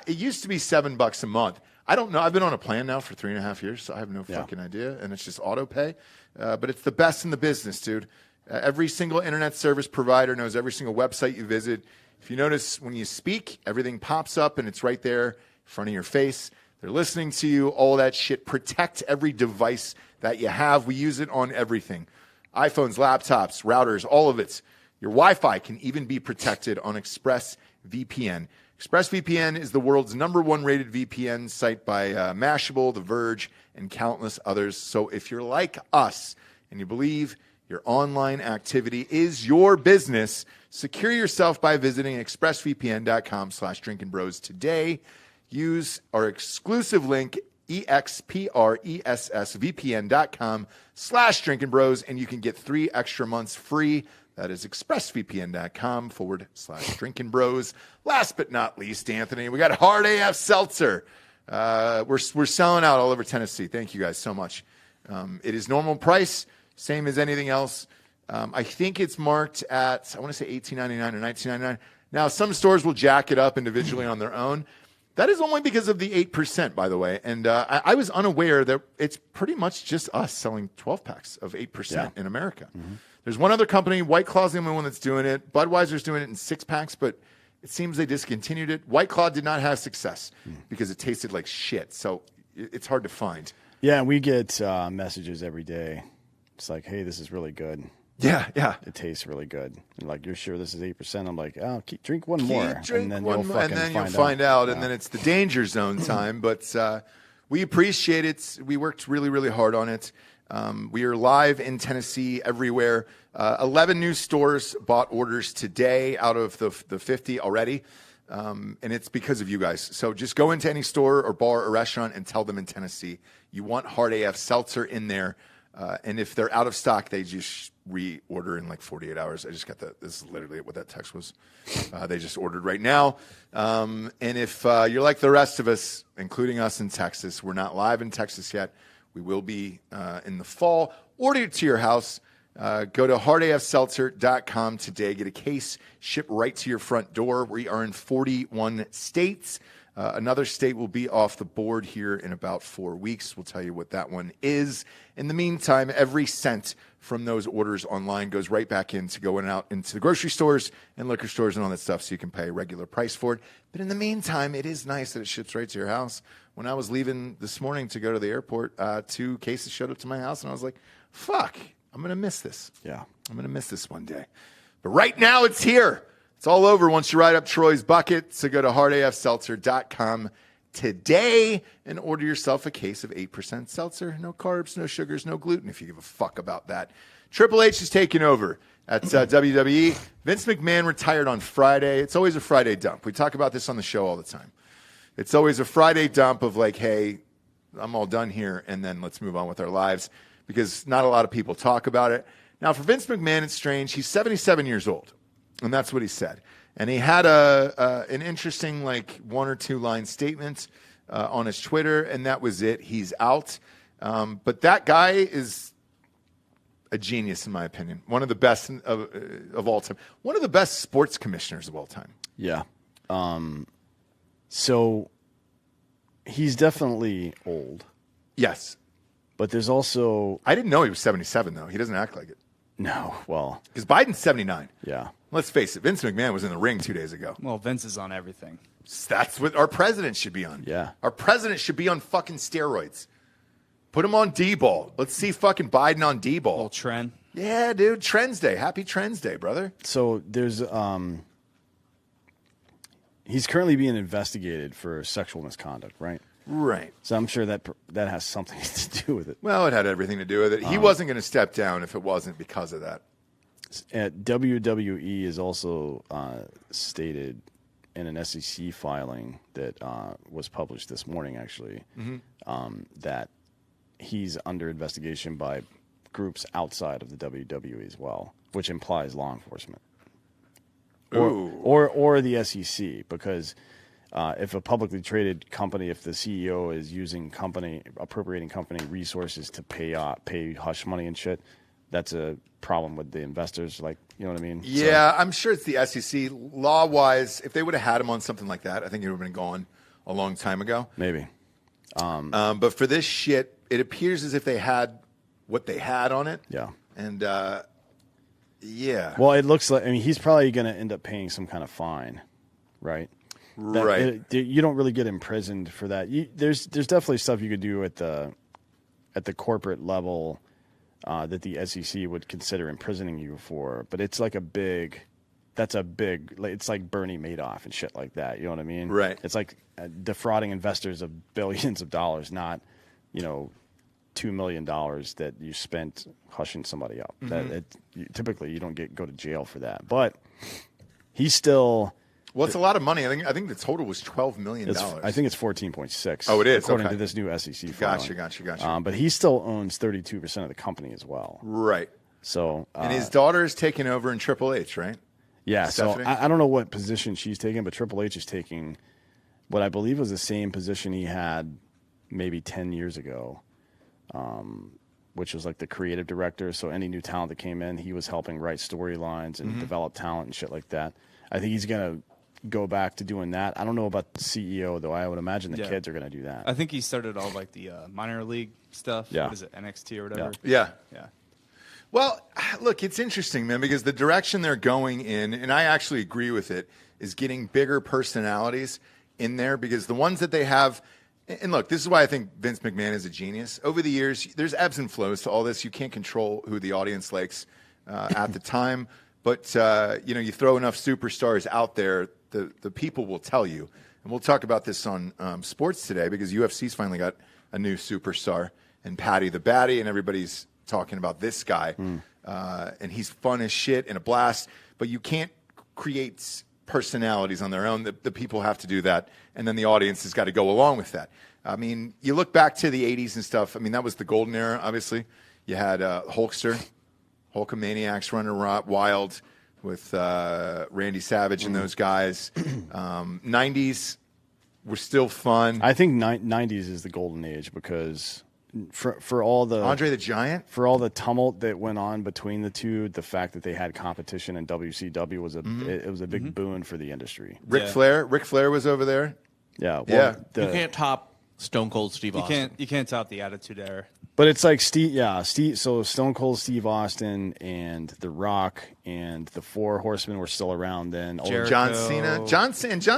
It used to be $7 a month. I don't know. I've been on a plan now for 3.5 years, so I have no fucking idea. And it's just auto pay. But it's the best in the business, dude. Every single internet service provider knows every single website you visit. If you notice when you speak, everything pops up and it's right there in front of your face. They're listening to you, all that shit. Protect every device that you have. We use it on everything. iPhones, laptops, routers, all of it. Your Wi-Fi can even be protected on ExpressVPN. ExpressVPN is the world's #1 rated VPN site by Mashable, The Verge, and countless others. So if you're like us and you believe your online activity is your business, secure yourself by visiting expressvpn.com/Drinkin Bros today. Use our exclusive link, expressvpn.com/Drinkin Bros, and you can get 3 extra months free. That is expressvpn.com/Drinkin Bros. Last but not least, Anthony, we got Hard AF Seltzer. We're selling out all over Tennessee. Thank you guys so much. It is normal price. Same as anything else. I think it's marked at, I want to say $18.99 or $19.99. Now, some stores will jack it up individually on their own. That is only because of the 8%, by the way. And I was unaware that it's pretty much just us selling 12-packs of 8% in America. Mm-hmm. There's one other company, White Claw's the only one that's doing it. Budweiser's doing it in 6-packs, but it seems they discontinued it. White Claw did not have success because it tasted like shit. So it's hard to find. Yeah, we get messages every day. It's like, hey, this is really good. Yeah, yeah. It tastes really good. And like, you're sure this is 8%? I'm like, oh, drink one more. Drink and then one you'll more, and then you'll find out. And then it's the danger zone time. But we appreciate it. We worked really, really hard on it. We are live in Tennessee everywhere. 11 new stores bought orders today out of the 50 already. And it's because of you guys. So just go into any store or bar or restaurant and tell them in Tennessee you want Hard AF Seltzer in there. And if they're out of stock, they just reorder in like 48 hours. I just got that. This is literally what that text was. They just ordered right now. And if you're like the rest of us, including us in Texas, we're not live in Texas yet. We will be in the fall. Order it to your house. Go to hardafseltzer.com today. Get a case shipped right to your front door. We are in 41 states. Another state will be off the board here in about 4 weeks. We'll tell you what that one is. In the meantime, every cent from those orders online goes right back into going out into the grocery stores and liquor stores and all that stuff so you can pay a regular price for it. But in the meantime, it is nice that it ships right to your house. When I was leaving this morning to go to the airport, 2 cases showed up to my house, and I was like, fuck, I'm going to miss this. Yeah. I'm going to miss this one day. But right now, it's here. It's all over once you ride up Troy's bucket. So go to hardafseltzer.com today and order yourself a case of 8% seltzer. No carbs, no sugars, no gluten, if you give a fuck about that. Triple H is taking over at WWE. Vince McMahon retired on Friday. It's always a Friday dump. We talk about this on the show all the time. It's always a Friday dump of like, hey, I'm all done here, and then let's move on with our lives because not a lot of people talk about it. Now, for Vince McMahon, it's strange. He's 77 years old. And that's what he said. And he had an interesting, like, 1 or 2 line statement on his Twitter, and that was it. He's out. But that guy is a genius, in my opinion. One of the best of all time. One of the best sports commissioners of all time. Yeah. So he's definitely old. Yes. But there's also... I didn't know he was 77, though. He doesn't act like it. No, well... Because Biden's 79. Yeah. Let's face it, Vince McMahon was in the ring 2 days ago. Well, Vince is on everything. That's what our president should be on. Yeah. Our president should be on fucking steroids. Put him on D-ball. Let's see fucking Biden on D-ball. Little trend. Yeah, dude. Trends Day. Happy Trends Day, brother. So there's... he's currently being investigated for sexual misconduct, right? Right. So I'm sure that has something to do with it. Well, it had everything to do with it. He wasn't going to step down if it wasn't because of that. At WWE is also stated in an SEC filing that was published this morning, actually, that he's under investigation by groups outside of the WWE as well, which implies law enforcement or the SEC, because if a publicly traded company, if the CEO is using appropriating company resources to pay hush money and shit, that's a problem with the investors. Like, you know what I mean? Yeah, so, I'm sure it's the SEC. Law-wise, if they would have had him on something like that, I think it would have been gone a long time ago. Maybe. But for this shit, it appears as if they had what they had on it. Yeah. And, yeah. Well, it looks like, I mean, he's probably going to end up paying some kind of fine, right? Right. You don't really get imprisoned for that. There's definitely stuff you could do at the corporate level that the SEC would consider imprisoning you for, but it's like it's like Bernie Madoff and shit like that. You know what I mean? Right. It's like defrauding investors of billions of dollars, not, $2 million that you spent hushing somebody up. Mm-hmm. Typically you don't go to jail for that, but he's still. Well, it's a lot of money. I think the total was $12 million. I think it's 14.6. Oh, it is? According to this new SEC filing. Gotcha. But he still owns 32% of the company as well. Right. So, and his daughter is taking over in Triple H, right? Yeah. Stephanie? So I don't know what position she's taking, but Triple H is taking what I believe was the same position he had maybe 10 years ago. which was like the creative director. So any new talent that came in, he was helping write storylines and develop talent and shit like that. I think he's going to go back to doing that. I don't know about the CEO, though. I would imagine the kids are going to do that. I think he started all like the minor league stuff. Yeah. What is it, NXT or whatever? Yeah. Yeah. Well, look, it's interesting, man, because the direction they're going in, and I actually agree with it, is getting bigger personalities in there, because the ones that they have, and look, this is why I think Vince McMahon is a genius. Over the years, there's ebbs and flows to all this. You can't control who the audience likes at the time, but you throw enough superstars out there, the people will tell you. And we'll talk about this on sports today, because UFC's finally got a new superstar, and Patty the Batty, and everybody's talking about this guy. And he's fun as shit and a blast, but you can't create personalities on their own. The people have to do that, and then the audience has got to go along with that. I mean, you look back to the 80s and stuff. I mean, that was the golden era, obviously. You had Hulkster, Hulkamaniacs running wild with Randy Savage and those guys. 90s were still fun. I think 90s is the golden age, because for all the Andre the Giant, for all the tumult that went on between the two, the fact that they had competition in WCW was it was a big boon for the industry. Ric Flair was over there. Yeah, well, Yeah. You can't top Stone Cold Steve Austin. You can't top the Attitude Era. but it's like Steve. So Stone Cold Steve Austin and The Rock and the Four Horsemen were still around then. Jericho. John Cena. John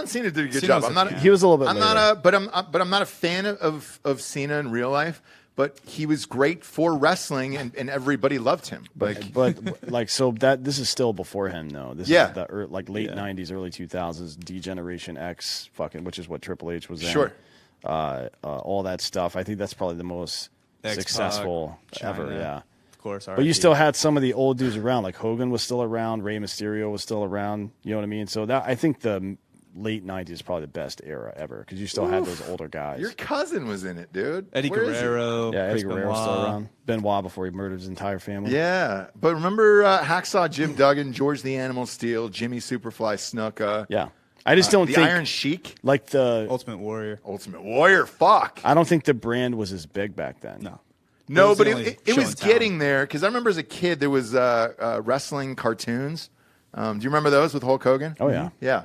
Cena did a good Cena's job. He was a little bit. I'm later. not a, but I'm not a fan of Cena in real life. But he was great for wrestling, and everybody loved him. But like, so that this is still before him, though. This Yeah. is the like late '90s, early 2000s, D-Generation X, which is what Triple H was in. Sure. All that stuff. I think that's probably the most X-Pac, successful ever. China. Yeah. Of course. But you still had some of the old dudes around, like Hogan was still around, Rey Mysterio was still around. You know what I mean? So that I think the late '90s is probably the best era ever, because you still had those older guys. Your cousin was in it, dude. Eddie Where is he? Guerrero. Yeah, Eddie Chris Guerrero was Benoit. still around. Benoit before he murdered his entire family. Yeah, but remember Hacksaw Jim Duggan, George the Animal Steel, Jimmy Superfly Snuka. Yeah. I just don't the think Iron Sheik, like the Ultimate Warrior. Ultimate Warrior. Fuck. I don't think the brand was as big back then. No. No, was but the only it show was in town. getting there, because I remember as a kid there was wrestling cartoons. Do you remember those with Hulk Hogan? Oh, yeah. Yeah.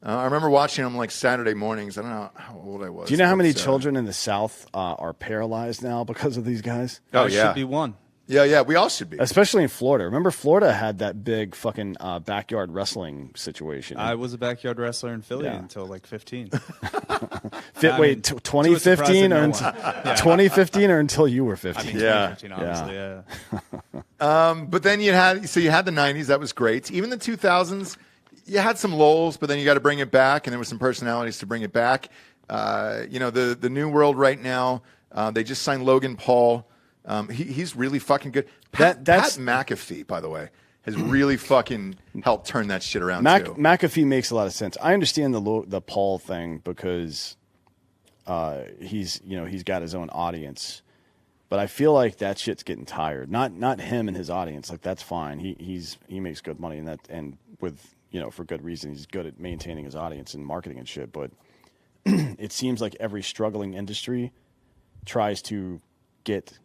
I remember watching them like Saturday mornings. I don't know how old I was. Do you know how many but, children in the South are paralyzed now because of these guys? Oh, There yeah. should be one. Yeah, we all should be. Especially in Florida. Remember, Florida had that big fucking backyard wrestling situation. I was a backyard wrestler in Philly Yeah. until like 15. Wait, I mean, 2015 or to a surprise of no one. 2015 or until you were I 15? mean, Yeah. 2015, obviously, yeah. But then you had the 90s. That was great. Even the 2000s, you had some lulls, but then you got to bring it back, and there were some personalities to bring it back. The new world right now, they just signed Logan Paul. He's really fucking good. Pat McAfee, by the way, has really fucking helped turn that shit around too. McAfee makes a lot of sense. I understand the Paul thing because he's got his own audience, but I feel like that shit's getting tired. Not him and his audience. Like, that's fine. He makes good money, and with for good reason. He's good at maintaining his audience and marketing and shit. But it seems like every struggling industry tries to get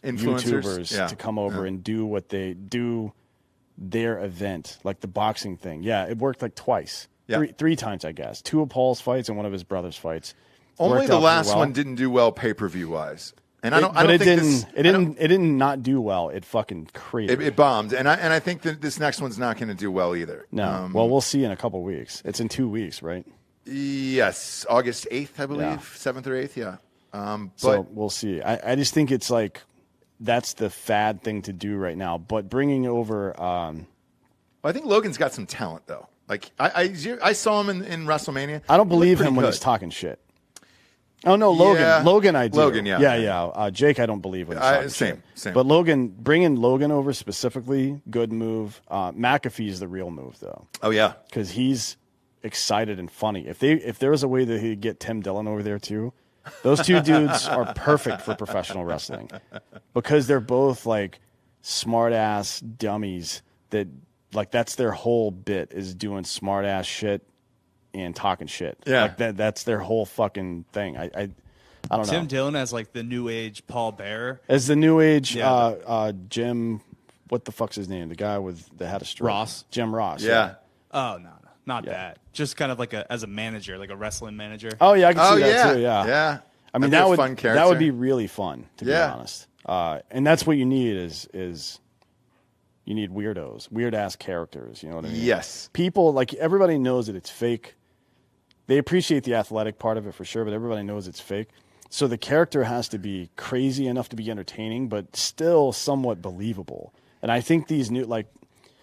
YouTubers to come over and do what they do, their event, like the boxing thing. Yeah, it worked like twice, three times, I guess. 2 of Paul's fights and 1 of his brother's fights. Only the last one didn't do well pay-per-view wise, and I don't think it didn't not do well. It fucking cratered. It bombed, and I think that this next one's not going to do well either. No, well, we'll see in a couple weeks. It's in 2 weeks, right? Yes, August 8th, I believe, 7th or 8th. Yeah, so we'll see. I just think it's like that's the fad thing to do right now. But bringing over, I think Logan's got some talent though. Like I saw him in WrestleMania. I don't believe Pretty him when good. he's talking shit. Oh no, Logan. Yeah. Logan, I do. Logan, yeah. Jake, I don't believe when he's talking same, shit. same. But bringing Logan over specifically, good move. McAfee's the real move though, Oh yeah, because he's excited and funny. If there was a way that he'd get Tim Dillon over there too, those 2 dudes are perfect for professional wrestling because they're both like smart ass dummies that like that's their whole bit is doing smart ass shit and talking shit. Yeah. Like that's their whole fucking thing. I don't know. Tim Dillon as like the new age Paul Bearer. As the new age Jim, what the fuck's his name? The guy with the head of stroke. Ross. Jim Ross. Yeah. Oh no, not that. Just kind of like as a manager, like a wrestling manager. Oh yeah, I can see that too. Yeah. Yeah. I mean, That'd be a that fun character. would be really fun, to be honest. And that's what you need is you need weirdos, weird ass characters. You know what I mean? Yes. People like everybody knows that it's fake. They appreciate the athletic part of it for sure, but everybody knows it's fake. So the character has to be crazy enough to be entertaining, but still somewhat believable. And I think these new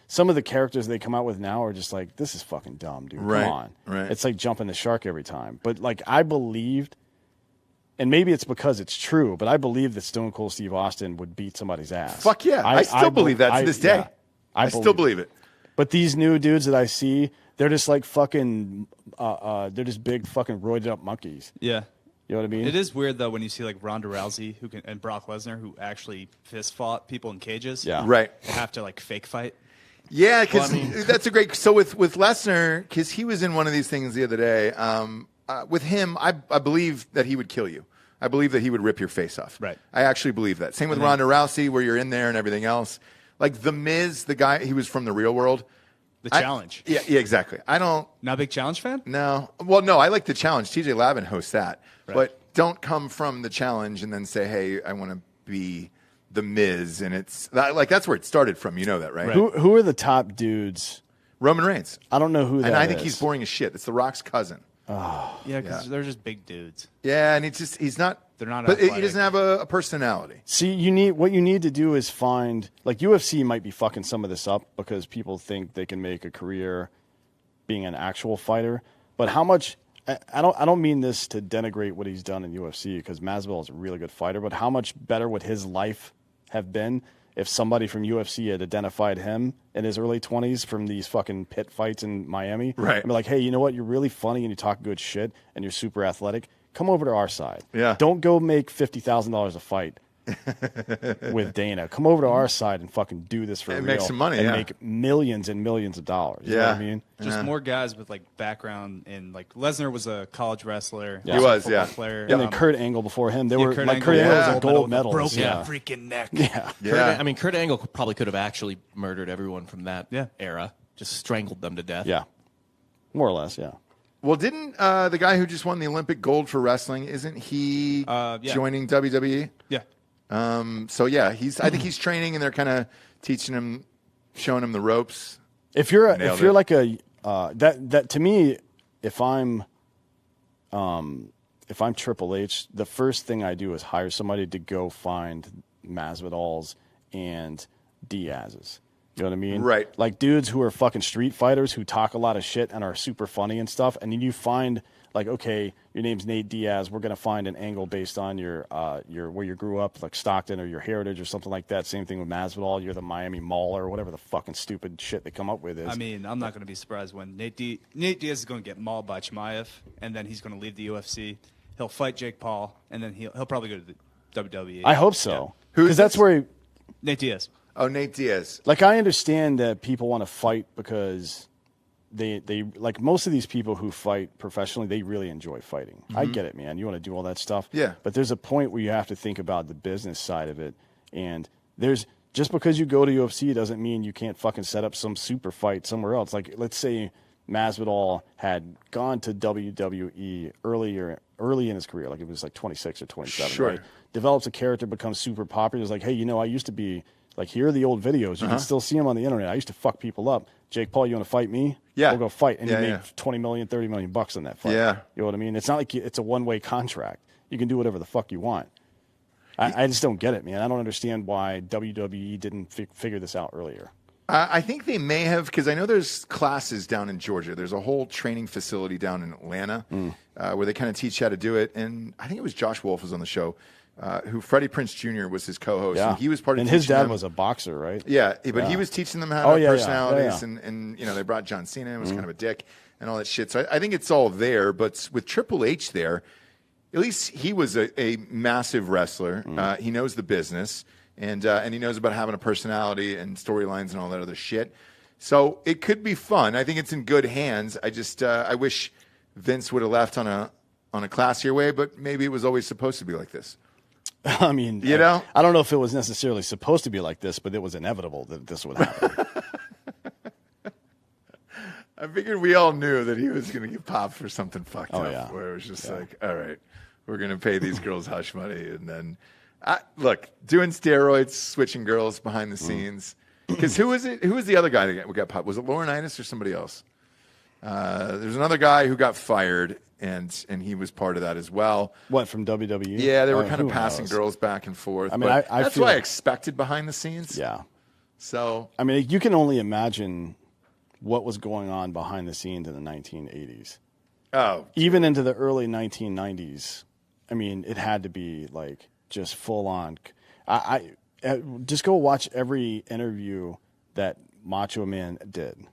some of the characters they come out with now are just like, this is fucking dumb, dude. Right, Come on. right. It's like jumping the shark every time. But like I believed, and maybe it's because it's true, but I believe that Stone Cold Steve Austin would beat somebody's ass. Fuck yeah. I still believe that to this day. Yeah, I still believe it. But these new dudes that I see, they're just like fucking, they're just big fucking roided up monkeys. Yeah. You know what I mean? It is weird though when you see like Ronda Rousey and Brock Lesnar who actually fist fought people in cages. Yeah. Right. They have to like fake fight. Yeah, because that's a great. So with Lesnar, because he was in one of these things the other day. With him, I believe that he would kill you. I believe that he would rip your face off. Right. I actually believe that. Same with Ronda Rousey, where you're in there and everything else. Like The Miz, the guy, he was from the real world. The challenge. Yeah, exactly. I don't. Not a big challenge fan? No. Well, no, I like the challenge. TJ Lavin hosts that. Right. But don't come from the challenge and then say, hey, I want to be The Miz. And it's like that's where it started from. You know that, right? Who are the top dudes? Roman Reigns. I don't know who that is. And I think he's boring as shit. It's The Rock's cousin. Yeah, because they're just big dudes. Yeah, and he's not. They're not But he athletic. doesn't have a personality. See, what you need to do is find, like UFC might be fucking some of this up because people think they can make a career being an actual fighter. But how much? I don't mean this to denigrate what he's done in UFC because Masvidal is a really good fighter. But how much better would his life have been if somebody from UFC had identified him in his early 20s from these fucking pit fights in Miami? Right. And be like, hey, you know what? You're really funny and you talk good shit and you're super athletic. Come over to our side. Yeah. Don't go make $50,000 a fight with Dana. Come over to our side and fucking do this for real. make some money, and yeah. make millions and millions of dollars. You know what I mean? Just more guys with like background in like Lesnar was a college wrestler. Yeah. He was, football yeah. player. And then Kurt Angle before him. They were Kurt like Angle, Kurt Angle yeah. was a gold medalist. Broken Yeah. freaking neck. Yeah. Yeah. Kurt Angle probably could have actually murdered everyone from that Yeah. era. Just strangled them to death. Yeah. More or less, yeah. Well, didn't the guy who just won the Olympic gold for wrestling, isn't he joining WWE? Yeah. So yeah, I think he's training, and they're kind of teaching him, showing him the ropes. If you're Nailed if you're it. like a that to me, if I'm Triple H, the first thing I do is hire somebody to go find Masvidal's and Diaz's. You know what I mean? Right. Like dudes who are fucking street fighters who talk a lot of shit and are super funny and stuff. And then you find like, okay, your name's Nate Diaz. We're gonna find an angle based on your where you grew up, like Stockton or your heritage or something like that. Same thing with Masvidal. You're the Miami Mauler or whatever the fucking stupid shit they come up with is. I mean, I'm not going to be surprised when Nate Diaz is going to get mauled by Chimaev, and then he's going to leave the UFC. He'll fight Jake Paul, and then he'll probably go to the WWE. I hope so. Who is Because that's this? where Nate Diaz. Oh, Nate Diaz. like I understand that people want to fight because they like most of these people who fight professionally, they really enjoy fighting. I get it, man. You want to do all that stuff. Yeah. But there's a point where you have to think about the business side of it. And there's just because you go to UFC doesn't mean you can't fucking set up some super fight somewhere else. Like let's say Masvidal had gone to WWE early in his career, like it was like 26 or 27, Sure. right? Develops a character, becomes super popular. It's like, hey, I used to be like, here are the old videos. You can still see them on the internet. I used to fuck people up. Jake Paul, you want to fight me? Yeah. We'll go fight. And Yeah, you yeah. make $20 million, $30 million bucks on that fight. Yeah. You know what I mean? It's not like it's a one-way contract. You can do whatever the fuck you want. I just don't get it, man. I don't understand why WWE didn't figure this out earlier. I think they may have, because I know there's classes down in Georgia. There's a whole training facility down in Atlanta where they kind of teach how to do it. And I think it was Josh Wolf was on the show, who Freddie Prinze Jr. was his co-host. Yeah. And he was part of And his teaching dad them- was a boxer, right? Yeah, but he was teaching them how to yeah, personalities, yeah. And they brought John Cena and was kind of a dick and all that shit. So I think it's all there. But with Triple H there, at least he was a massive wrestler. He knows the business, and he knows about having a personality and storylines and all that other shit. So it could be fun. I think it's in good hands. I just I wish Vince would have left on on a classier way, but maybe it was always supposed to be like this. I mean, I don't know if it was necessarily supposed to be like this, but it was inevitable that this would happen. I figured we all knew that he was going to get popped for something fucked up. Yeah. Where it was just like, all right, we're going to pay these girls hush money. And then, look, doing steroids, switching girls behind the scenes. Because who was it? Who was the other guy that got popped? Was it Laurinaitis or somebody else? There's another guy who got fired, and he was part of that as well. What, from WWE? Yeah, they were kind of passing girls back and forth. I mean, that's what I expected behind the scenes. Yeah. So, I mean, you can only imagine what was going on behind the scenes in the 1980s. Oh. Even into the early 1990s. I mean, it had to be like just full on. I just go watch every interview that Macho Man did.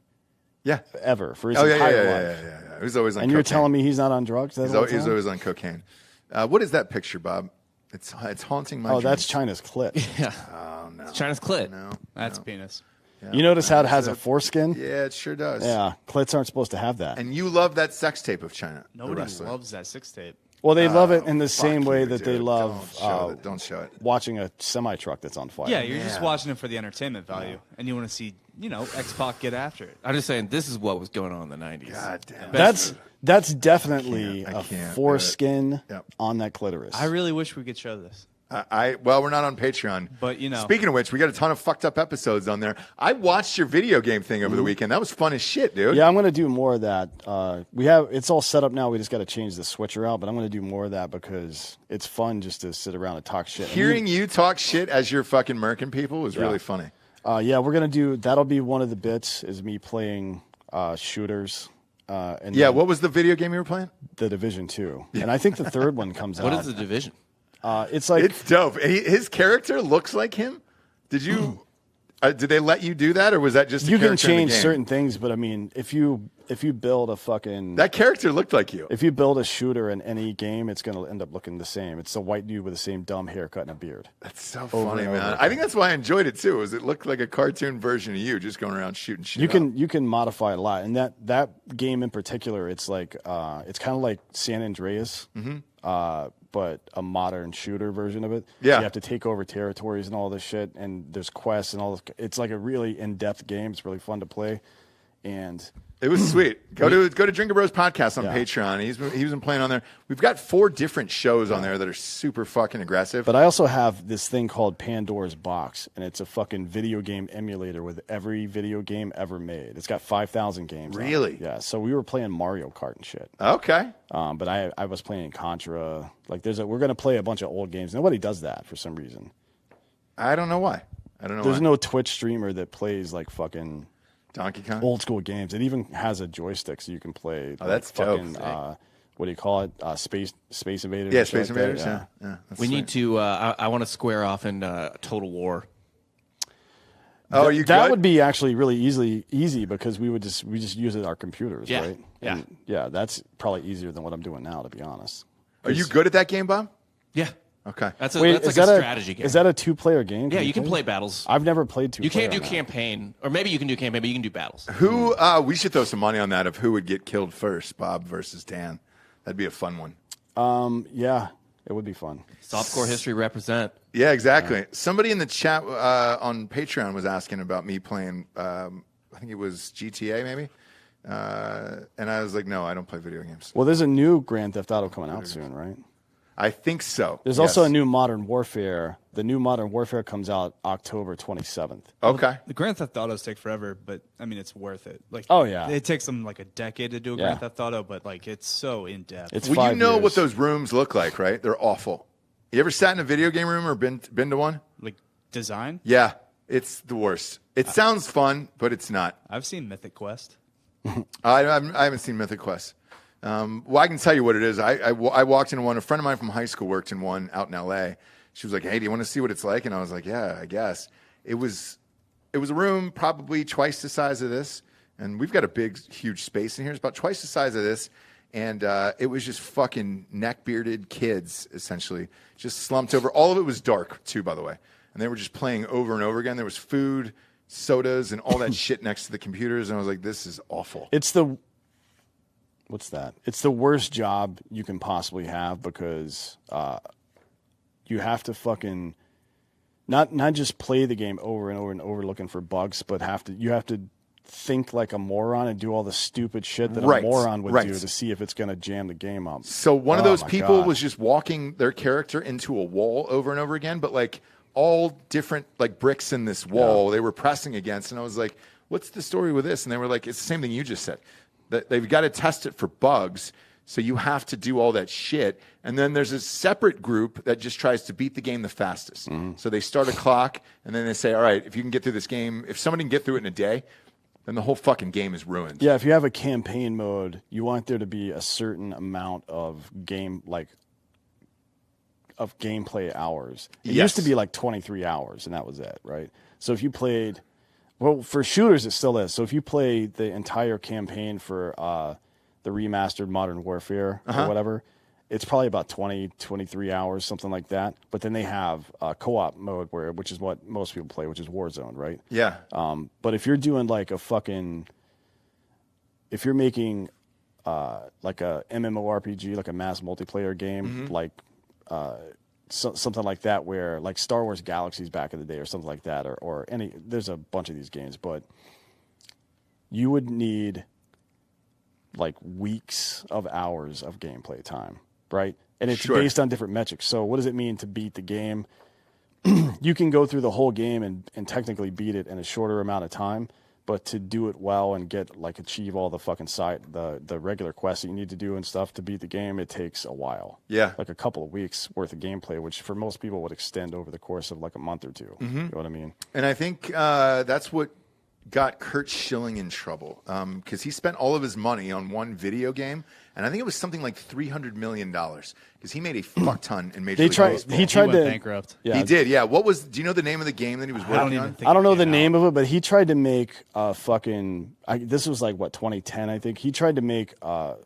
Yeah. Ever. For his entire life. Yeah. He was always on And cocaine. you're telling me he's not on drugs? He's always on cocaine. What is that picture, Bob? It's haunting my dreams. That's China's clit. Yeah. Oh, no. It's China's clit. No. That's penis. Yeah. You notice how it has a foreskin? Yeah, it sure does. Yeah. Clits aren't supposed to have that. And you love that sex tape of China. Nobody loves that 6 tape. Well, they love it in the same fuck way you, that they dude. love Don't show it. watching a semi-truck that's on fire. Yeah, you're just watching it for the entertainment value, and you want to see, X-Pac get after it. I'm just saying, this is what was going on in the 90s. God damn. That's definitely I a can't. foreskin Yep. on that clitoris. I really wish we could show this. Well, we're not on Patreon. But, Speaking of which, we got a ton of fucked up episodes on there. I watched your video game thing over the weekend. That was fun as shit, dude. Yeah, I'm going to do more of that. It's all set up now. We just got to change the switcher out, but I'm going to do more of that because it's fun just to sit around and talk shit. Hearing you talk shit as you're fucking murking people was really funny. Yeah, we're going to do, that'll be one of the bits is me playing shooters. And what was the video game you were playing? The Division 2. And I think the third one comes out. What is the Division? It's dope. His character looks like him. Did you? Did they let you do that, or was that just you can change certain things? But I mean, if you build a fucking that character looked like you. If you build a shooter in any game, it's going to end up looking the same. It's a white dude with the same dumb haircut and a beard. That's so funny, man. I think that's why I enjoyed it too. Is it looked like a cartoon version of you, just going around shooting shit. You can modify it a lot, and that game in particular, it's like it's kind of like San Andreas. But a modern shooter version of it. Yeah. So you have to take over territories and all this shit, and there's quests and all this. It's like a really in-depth game. It's really fun to play, and it was sweet. Go to Drinkin Bros podcast on Patreon. He's been playing on there. We've got 4 different shows on there that are super fucking aggressive. But I also have this thing called Pandora's Box, and it's a fucking video game emulator with every video game ever made. It's got 5,000 games. Really? On it. Yeah. So we were playing Mario Kart and shit. Okay. But I was playing Contra. Like we're gonna play a bunch of old games. Nobody does that for some reason. I don't know why. There's no Twitch streamer that plays like fucking Donkey Kong old school games. It even has a joystick so you can play. Oh, that's fucking. dope. What do you call it? Space Invaders. Yeah, Space Invaders. Yeah. We need to. I want to square off in Total War. Oh, that would be actually really easy because we just use it on our computers, right? Yeah. And yeah, that's probably easier than what I'm doing now, to be honest. Are you good at that game, Bob? Yeah. Okay. That's like a strategy game. Is that a 2-player game? Yeah, you can play battles. I've never played 2-player. You can't do campaign, or maybe you can do campaign, but you can do battles. Who? We should throw some money on that of who would get killed first, Bob versus Dan. That'd be a fun one. Yeah, it would be fun. Softcore history represent. Yeah, exactly. Somebody in the chat on Patreon was asking about me playing. I think it was GTA, maybe. And I was like, no, I don't play video games. Well, there's a new Grand Theft Auto coming out soon, right? I think so. There's also a new Modern Warfare. The new Modern Warfare comes out October 27th. Okay. The Grand Theft Autos take forever, but I mean it's worth it. Like, oh yeah, it takes them like a decade to do a Grand Theft Auto, but like it's so in depth. It's well, you know what those rooms look like, right? They're awful. You ever sat in a video game room or been to one? Like design? Yeah, it's the worst. It sounds fun, but it's not. I've seen Mythic Quest. I haven't seen Mythic Quest. Well, I can tell you what it is. I walked into one. A friend of mine from high school worked in one out in L.A. She was like, "Hey, do you want to see what it's like?" And I was like, "Yeah, I guess." It was a room probably twice the size of this, and we've got a big, huge space in here. It's about twice the size of this, and it was just fucking neck-bearded kids, essentially, just slumped over. All of it was dark, too, by the way, and they were just playing over and over again. There was food, sodas, and all that shit next to the computers, and I was like, "This is awful." what's that? It's the worst job you can possibly have because you have to fucking not just play the game over and over and over looking for bugs, but you have to think like a moron and do all the stupid shit that a moron would do to see if it's going to jam the game up. So one of those people was just walking their character into a wall over and over again, but like all different like bricks in this wall they were pressing against. And I was like, what's the story with this? And they were like, it's the same thing you just said. That they've got to test it for bugs. So you have to do all that shit. And then there's a separate group that just tries to beat the game the fastest. So they start a clock and then they say, all right, if you can get through this game, if somebody can get through it in a day, then the whole fucking game is ruined. Yeah, if you have a campaign mode, you want there to be a certain amount of gameplay hours. It used to be like 23 hours, and that was it, right? So if you played, well, for shooters it still is. So if you play the entire campaign for the remastered Modern Warfare or whatever, it's probably about 20, 23 hours, something like that. But then they have co-op mode, which is what most people play, which is Warzone, right? Yeah. But if you're doing like if you're making like a MMORPG, like a mass multiplayer game, like something like that, where like Star Wars Galaxies back in the day or something like that, or there's a bunch of these games, but you would need like weeks of hours of gameplay time. Right? And it's based on different metrics. So what does it mean to beat the game? You can go through the whole game and technically beat it in a shorter amount of time, but to do it well and achieve all the fucking the regular quests that you need to do and stuff to beat the game, it takes a while. Yeah. Like a couple of weeks worth of gameplay, which for most people would extend over the course of like a month or two. You know what I mean? And I think that's what got Kurt Schilling in trouble because he spent all of his money on one video game, and I think it was something like $300 million because he made a fuck ton in Major League Baseball. He tried to bankrupt. Yeah. He did. Yeah. Do you know the name of the game that he was working on? I don't know the name of it, but he tried to make this was like what 2010, I think. He tried to make a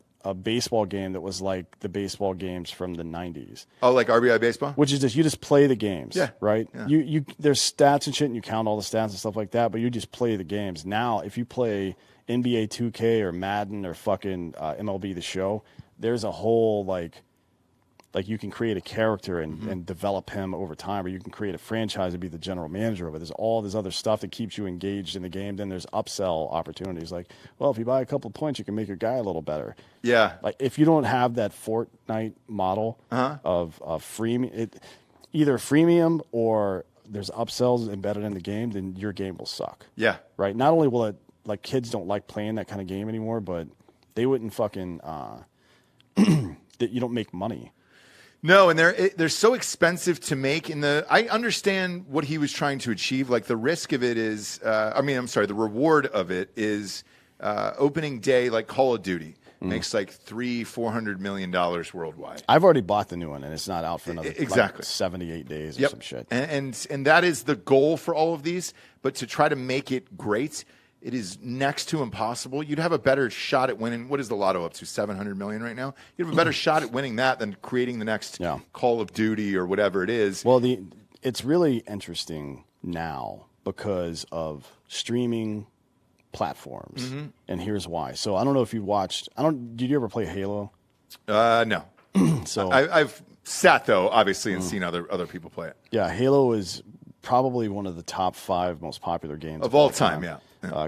baseball game that was like the baseball games from the 90s. Oh, like RBI Baseball? Which is just, you just play the games, right? Yeah. You there's stats and shit, and you count all the stats and stuff like that, but you just play the games. Now, if you play NBA 2K or Madden or fucking MLB The Show, there's a whole, like you can create a character and develop him over time, or you can create a franchise and be the general manager of it. There's all this other stuff that keeps you engaged in the game. Then there's upsell opportunities. Like, well, if you buy a couple of points, you can make your guy a little better. Yeah. Like, if you don't have that Fortnite model of either freemium or there's upsells embedded in the game, then your game will suck. Yeah. Right? Not only will it, like, kids don't like playing that kind of game anymore, but they wouldn't fucking that you don't make money. No, and they're so expensive to make. I understand what he was trying to achieve. Like, the risk of it is, the reward of it is opening day, like Call of Duty makes like $400 million worldwide. I've already bought the new one, and it's not out for another 78 days or some shit. And that is the goal for all of these. But to try to make it great, it is next to impossible. You'd have a better shot at winning. What is the lotto up to? 700 million right now. You'd have a better shot at winning that than creating the next Call of Duty or whatever it is. Well, it's really interesting now because of streaming platforms, and here's why. So I don't know if you watched. Did you ever play Halo? No. So I've sat though, obviously, and seen other people play it. Yeah, Halo is probably one of the top 5 most popular games of all time. Yeah.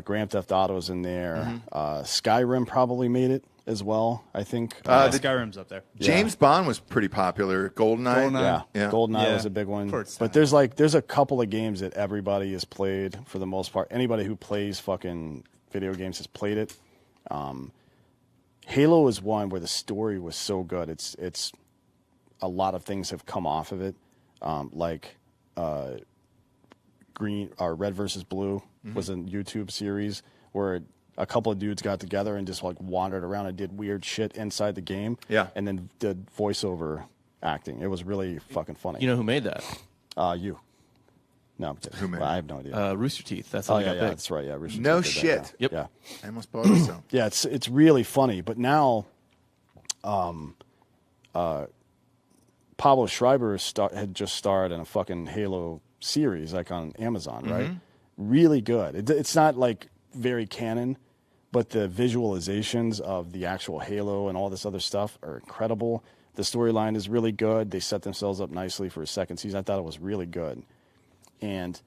Grand Theft Auto's in there. Skyrim probably made it as well, I think. Skyrim's up there. James Bond was pretty popular. GoldenEye. Yeah. GoldenEye was a big one. But there's a couple of games that everybody has played for the most part. Anybody who plays fucking video games has played it. Halo is one where the story was so good. It's a lot of things have come off of it, like Red versus Blue was a YouTube series where a couple of dudes got together and just like wandered around and did weird shit inside the game. Yeah. And then did voiceover acting. It was really fucking funny. You know who made that? You. No, who made I have no idea. Rooster Teeth. That's how got big. That's right. Yeah, Rooster Teeth. No shit. That, yeah. Yep. Yeah. I almost bought it. So. Yeah, it's really funny. But now, Pablo Schreiber had just starred in a fucking Halo series, like on Amazon, right? Really good. It's not like very canon, but the visualizations of the actual Halo and all this other stuff are incredible. The storyline is really good. They set themselves up nicely for a second season. I thought it was really good. And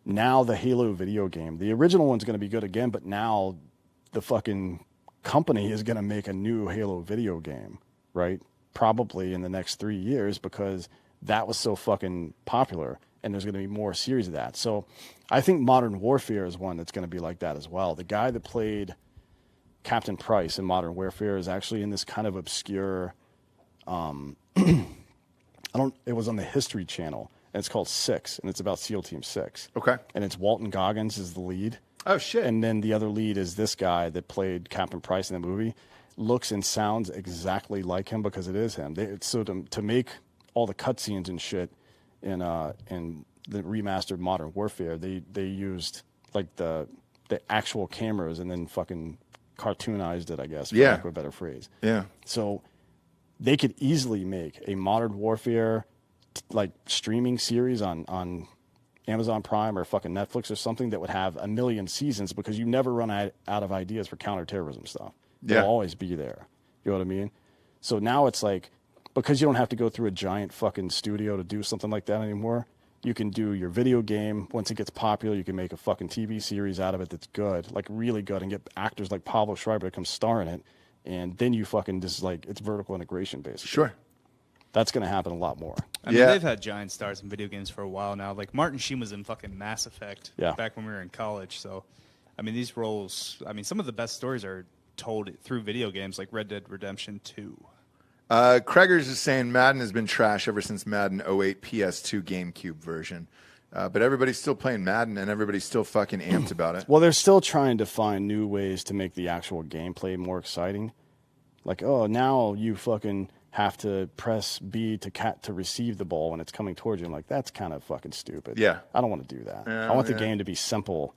now the Halo video game, the original one's going to be good again, but now the fucking company is going to make a new Halo video game, right? Probably in the next 3 years, because that was so fucking popular, and there's going to be more series of that. So I think Modern Warfare is one that's going to be like that as well. The guy that played Captain Price in Modern Warfare is actually in this kind of obscure, it was on the History Channel, and it's called Six, and it's about SEAL Team 6. Okay. And it's Walton Goggins is the lead. Oh, shit. And then the other lead is this guy that played Captain Price in the movie. Looks and sounds exactly like him because it is him. So to make all the cutscenes and shit in the remastered Modern Warfare, they used like the actual cameras and then fucking cartoonized it, I guess, for lack of a better phrase. Yeah. So they could easily make a Modern Warfare like streaming series on Amazon Prime or fucking Netflix or something that would have 1 million seasons, because you never run out of ideas for counterterrorism stuff. They'll always be there. You know what I mean? So now it's like, because you don't have to go through a giant fucking studio to do something like that anymore, you can do your video game. Once it gets popular, you can make a fucking TV series out of it that's good, like really good, and get actors like Pablo Schreiber to come star in it. And then you fucking just like, it's vertical integration basically. Sure. That's going to happen a lot more. I mean, they've had giant stars in video games for a while now. Like Martin Sheen was in fucking Mass Effect back when we were in college. So, I mean, these roles, I mean, some of the best stories are told through video games like Red Dead Redemption 2. Kreger's is saying Madden has been trash ever since Madden 08 PS2 GameCube version. But everybody's still playing Madden, and everybody's still fucking amped about it. Well, they're still trying to find new ways to make the actual gameplay more exciting. Like, oh, now you fucking have to press B to receive the ball when it's coming towards you. I'm like, that's kind of fucking stupid. Yeah. I don't want to do that. I want the game to be simple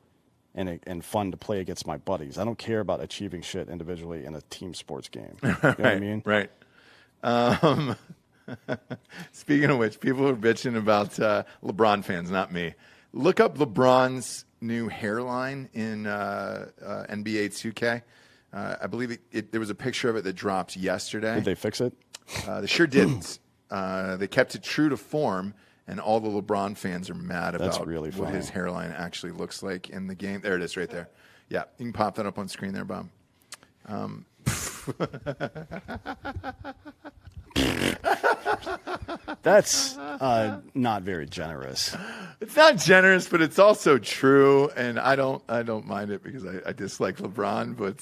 and fun to play against my buddies. I don't care about achieving shit individually in a team sports game. You know what I mean? Right. Speaking of which, people are bitching about LeBron fans, not me. Look up LeBron's new hairline in NBA 2K. I believe there was a picture of it that dropped yesterday. Did they fix it? They sure didn't. They kept it true to form, and all the LeBron fans are mad about really what funny. his hairline actually looks like in the game. There it is right there. Yeah, you can pop that up on screen there, Bob. That's not very generous. It's not generous, but it's also true, and I don't mind it because I dislike LeBron, but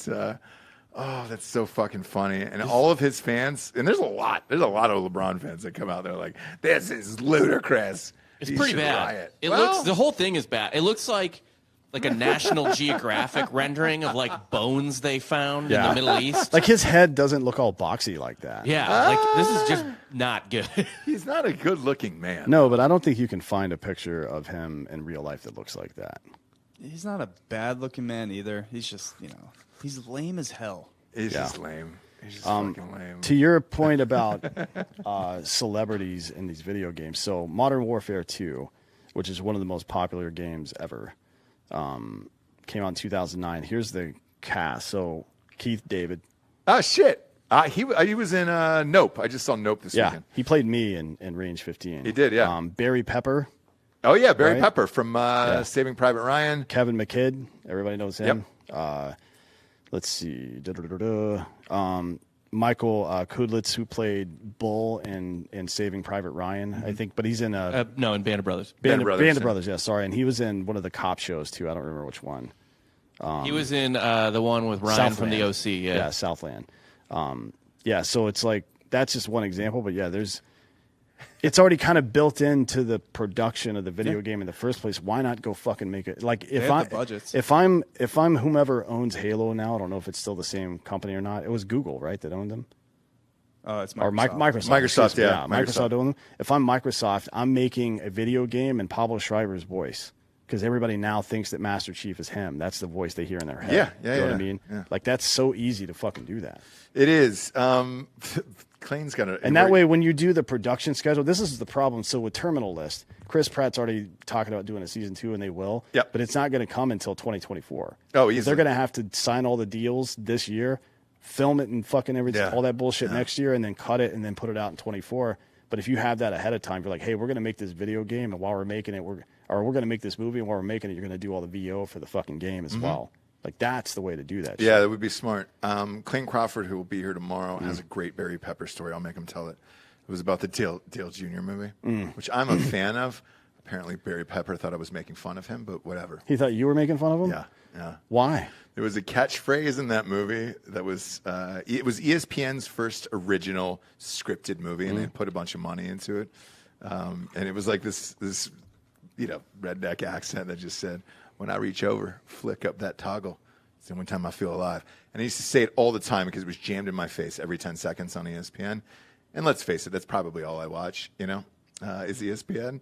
that's so fucking funny. And all of his fans, and there's a lot of LeBron fans that come out there like, this is ludicrous. It's pretty bad. The whole thing is bad. It looks like a National Geographic rendering of like bones they found in the Middle East. Like his head doesn't look all boxy like that. Yeah, like this is just not good. He's not a good-looking man. No, but I don't think you can find a picture of him in real life that looks like that. He's not a bad-looking man either. He's just, he's lame as hell. He's just lame. He's just fucking lame. To your point about celebrities in these video games, so Modern Warfare 2, which is one of the most popular games ever, came out in 2009. Here's the cast. So Keith David. Oh, shit. He was in Nope. I just saw Nope this weekend. He played me in Range 15. He did, yeah. Barry Pepper. Oh, yeah, Barry Pepper from Saving Private Ryan. Kevin McKidd. Everybody knows him. Yep. Let's see. Michael Kudlitz, who played Bull in Saving Private Ryan, I think, but he's in in Band of Brothers. Band of Brothers, yeah, sorry. And he was in one of the cop shows, too. I don't remember which one. He was in the one with Ryan from the OC. Yeah, Southland. So it's like, that's just one example, but it's already kind of built into the production of the video game in the first place. Why not go fucking make it? Like if I'm whomever owns Halo now, I don't know if it's still the same company or not. It was Google, right, that owned them? It's Microsoft. Or Microsoft. Microsoft, yeah. Microsoft owned them. If I'm Microsoft, I'm making a video game in Pablo Schreiber's voice, because everybody now thinks that Master Chief is him. That's the voice they hear in their head. Yeah, you know what I mean? Yeah. Like, that's so easy to fucking do that. It is. Clayton's got to. And that way, when you do the production schedule, this is the problem. So with Terminal List, Chris Pratt's already talking about doing a season 2, and they will. Yep. But it's not going to come until 2024. Oh, easily. They're going to have to sign all the deals this year, film it and fucking everything, all that bullshit next year, and then cut it and then put it out in 24. But if you have that ahead of time, you're like, hey, we're going to make this video game, and while we're making it, we're going to make this movie, and while we're making it, you're going to do all the VO for the fucking game as well. Like, that's the way to do that. Yeah, that would be smart. Clayton Crawford, who will be here tomorrow, has a great Barry Pepper story. I'll make him tell it. It was about the Dale Jr. movie, which I'm a fan of. Apparently, Barry Pepper thought I was making fun of him, but whatever. He thought you were making fun of him? Yeah. Why? There was a catchphrase in that movie that was it was ESPN's first original scripted movie, and they put a bunch of money into it. And it was like this redneck accent that just said, "When I reach over, flick up that toggle. It's the only time I feel alive." And I used to say it all the time because it was jammed in my face every 10 seconds on ESPN. And let's face it, that's probably all I watch, is ESPN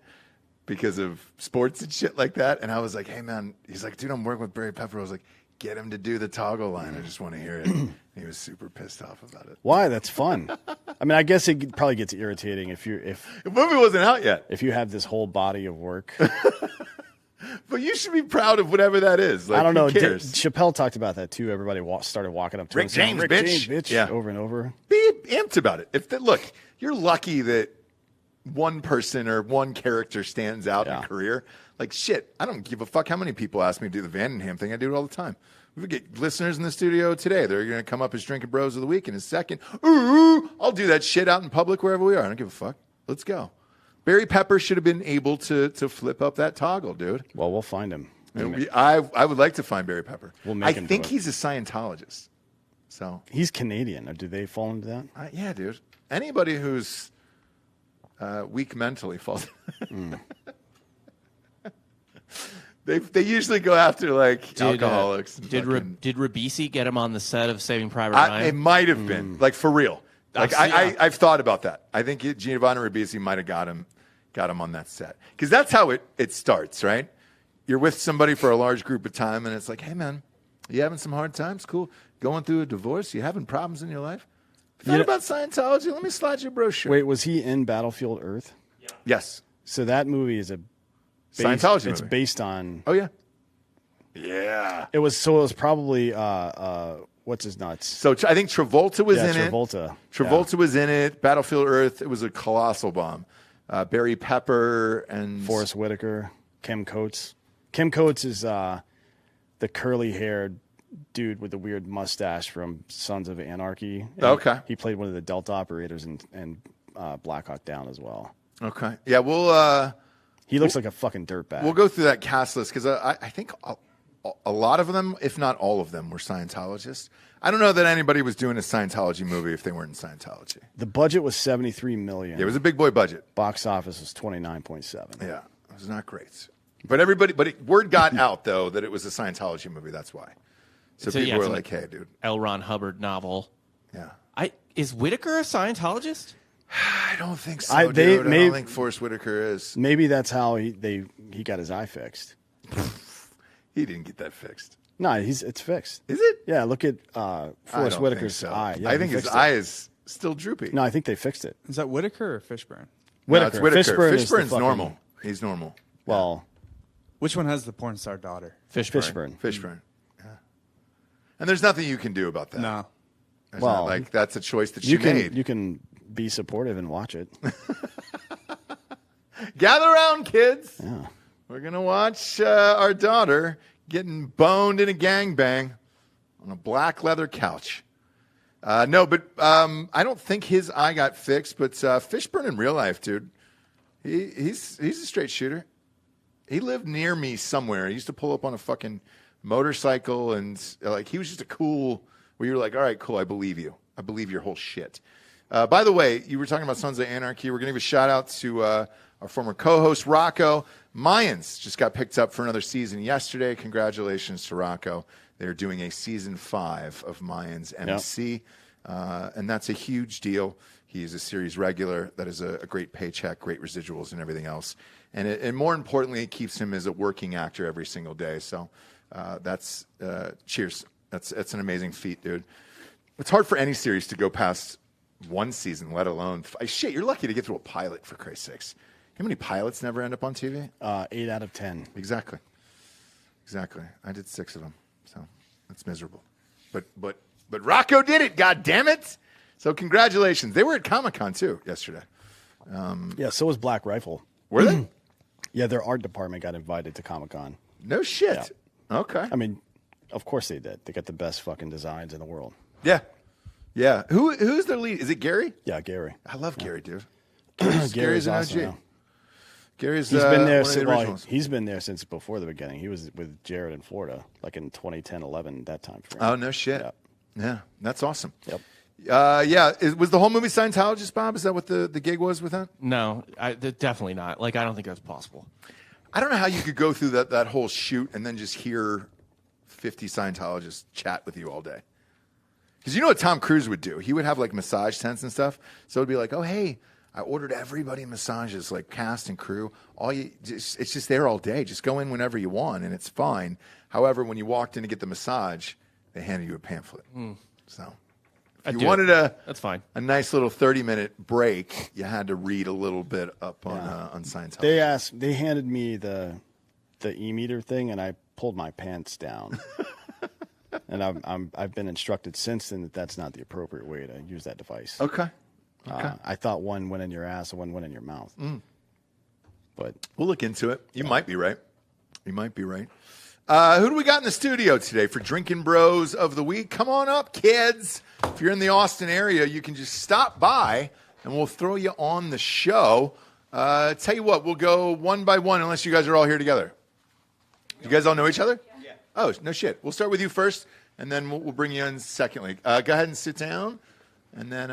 because of sports and shit like that. And I was like, hey, man, he's like, dude, I'm working with Barry Pepper. I was like, get him to do the toggle line. I just want to hear it. And he was super pissed off about it. Why? That's fun. I mean, I guess it probably gets irritating if the movie wasn't out yet. If you have this whole body of work. But you should be proud of whatever that is. Like, I don't know. Who cares? Chappelle talked about that too. Everybody started walking up to Rick him saying, James, Rick bitch. James, bitch, Yeah. over and over. Be amped about it. Look, you're lucky that one person or one character stands out in a career. Like, shit, I don't give a fuck how many people ask me to do the Vandenham thing. I do it all the time. We get listeners in the studio today. They're going to come up as Drinkin' Bros of the Week in a second. Ooh, I'll do that shit out in public wherever we are. I don't give a fuck. Let's go. Barry Pepper should have been able to flip up that toggle, dude. Well, we'll find him. I would like to find Barry Pepper. I think he's a Scientologist. So he's Canadian. Or do they fall into that? Yeah, dude. Anybody who's weak mentally falls. They usually go after alcoholics. Did Ribisi get him on the set of Saving Private Ryan? It might have been for real. I've thought about that. I think Giovanni Ribisi might have got him on that set because that's how it starts, right? You're with somebody for a large group of time, and it's like, hey, man, you having some hard times? Cool. Going through a divorce? You having problems in your life? Thought about Scientology? Let me slide you a brochure. Wait, was he in Battlefield Earth? Yeah. Yes. So that movie is Scientology movie. It's based on. Oh yeah. Yeah. It was probably what's his nuts. So I think Travolta was in Travolta. it. Travolta was in it. Battlefield Earth. It was a colossal bomb. Barry Pepper and Forrest Whitaker, Kim Coates. Kim Coates is the curly-haired dude with the weird mustache from Sons of Anarchy. Okay. He played one of the Delta operators in Black Hawk Down as well. Okay. Yeah, we'll... He looks like a fucking dirtbag. We'll go through that cast list because I think a lot of them, if not all of them, were Scientologists. I don't know that anybody was doing a Scientology movie if they weren't in Scientology. The budget was $73 million. Yeah, it was a big boy budget. Box office was 29.7. Yeah, it was not great. But word got out though that it was a Scientology movie. That's why. So people were like, "Hey, dude." L. Ron Hubbard novel. Yeah. Is Whitaker a Scientologist? I don't think so, dude. I don't think Forrest Whitaker is. Maybe that's how he got his eye fixed. He didn't get that fixed. No, it's fixed. Is it? Yeah, look at Forrest Whitaker's eye. Yeah, I think his eye is still droopy. No, I think they fixed it. Is that Whitaker or Fishburne? Whitaker. No, it's Whitaker. Fishburne's normal. He's normal. Well, which one has the porn star daughter? Fishburne. Yeah. And there's nothing you can do about that. No. That's a choice that she made. You can be supportive and watch it. Gather around, kids. Yeah. We're going to watch our daughter getting boned in a gangbang on a black leather couch. I don't think his eye got fixed, but Fishburne in real life, dude, he's a straight shooter. He lived near me somewhere. He used to pull up on a fucking motorcycle, and he was just a cool, where you're like, all right, cool, I believe you. I believe your whole shit. By the way, you were talking about Sons of Anarchy. We're going to give a shout-out to our former co-host, Rocco. Mayans just got picked up for another season yesterday. Congratulations to Rocco. They're doing a Season 5 of Mayans MC, and that's a huge deal. He is a series regular. That is a great paycheck, great residuals, and everything else. And more importantly, it keeps him as a working actor every single day. So that's cheers. That's an amazing feat, dude. It's hard for any series to go past one season, let alone shit. You're lucky to get through a pilot, for Christ's sakes. How many pilots never end up on TV? 8 out of 10. Exactly. I did 6 of them, so that's miserable. But Rocco did it. God damn it! So congratulations. They were at Comic-Con too yesterday. Yeah, so was Black Rifle. Were they? Yeah, their art department got invited to Comic-Con. No shit. Yeah. Okay. I mean, of course they did. They got the best fucking designs in the world. Yeah. Yeah. Who's their lead? Is it Gary? Yeah, Gary. I love Gary, dude. Gary's an awesome, OG. yeah. Gary's he's been there he's been there since before the beginning. He was with Jared in Florida, like in 2010, 11, that time frame. Oh, no shit. Yeah, that's awesome. Yep. Was the whole movie Scientologist, Bob? Is that what the gig was with that? No, definitely not. Like, I don't think that's possible. I don't know how you could go through that whole shoot and then just hear 50 Scientologists chat with you all day. Because you know what Tom Cruise would do? He would have like massage tents and stuff. So it'd be like, oh, hey, I ordered everybody massages, like cast and crew. It's just there all day. Just go in whenever you want, and it's fine. However, when you walked in to get the massage, they handed you a pamphlet. So if you wanted that's fine. A nice little 30-minute break, you had to read a little bit up on Scientology. They handed me the e-meter thing, and I pulled my pants down. And I've been instructed since then that that's not the appropriate way to use that device. Okay. I thought one went in your ass and one went in your mouth. But we'll look into it. You might be right. Who do we got in the studio today for Drinkin' Bros of the Week? Come on up, kids. If you're in the Austin area, you can just stop by, and we'll throw you on the show. Tell you what, we'll go one by one unless you guys are all here together. You guys all know each other? Yeah. Oh, no shit. We'll start with you first, and then we'll bring you in secondly. Go ahead and sit down. And then,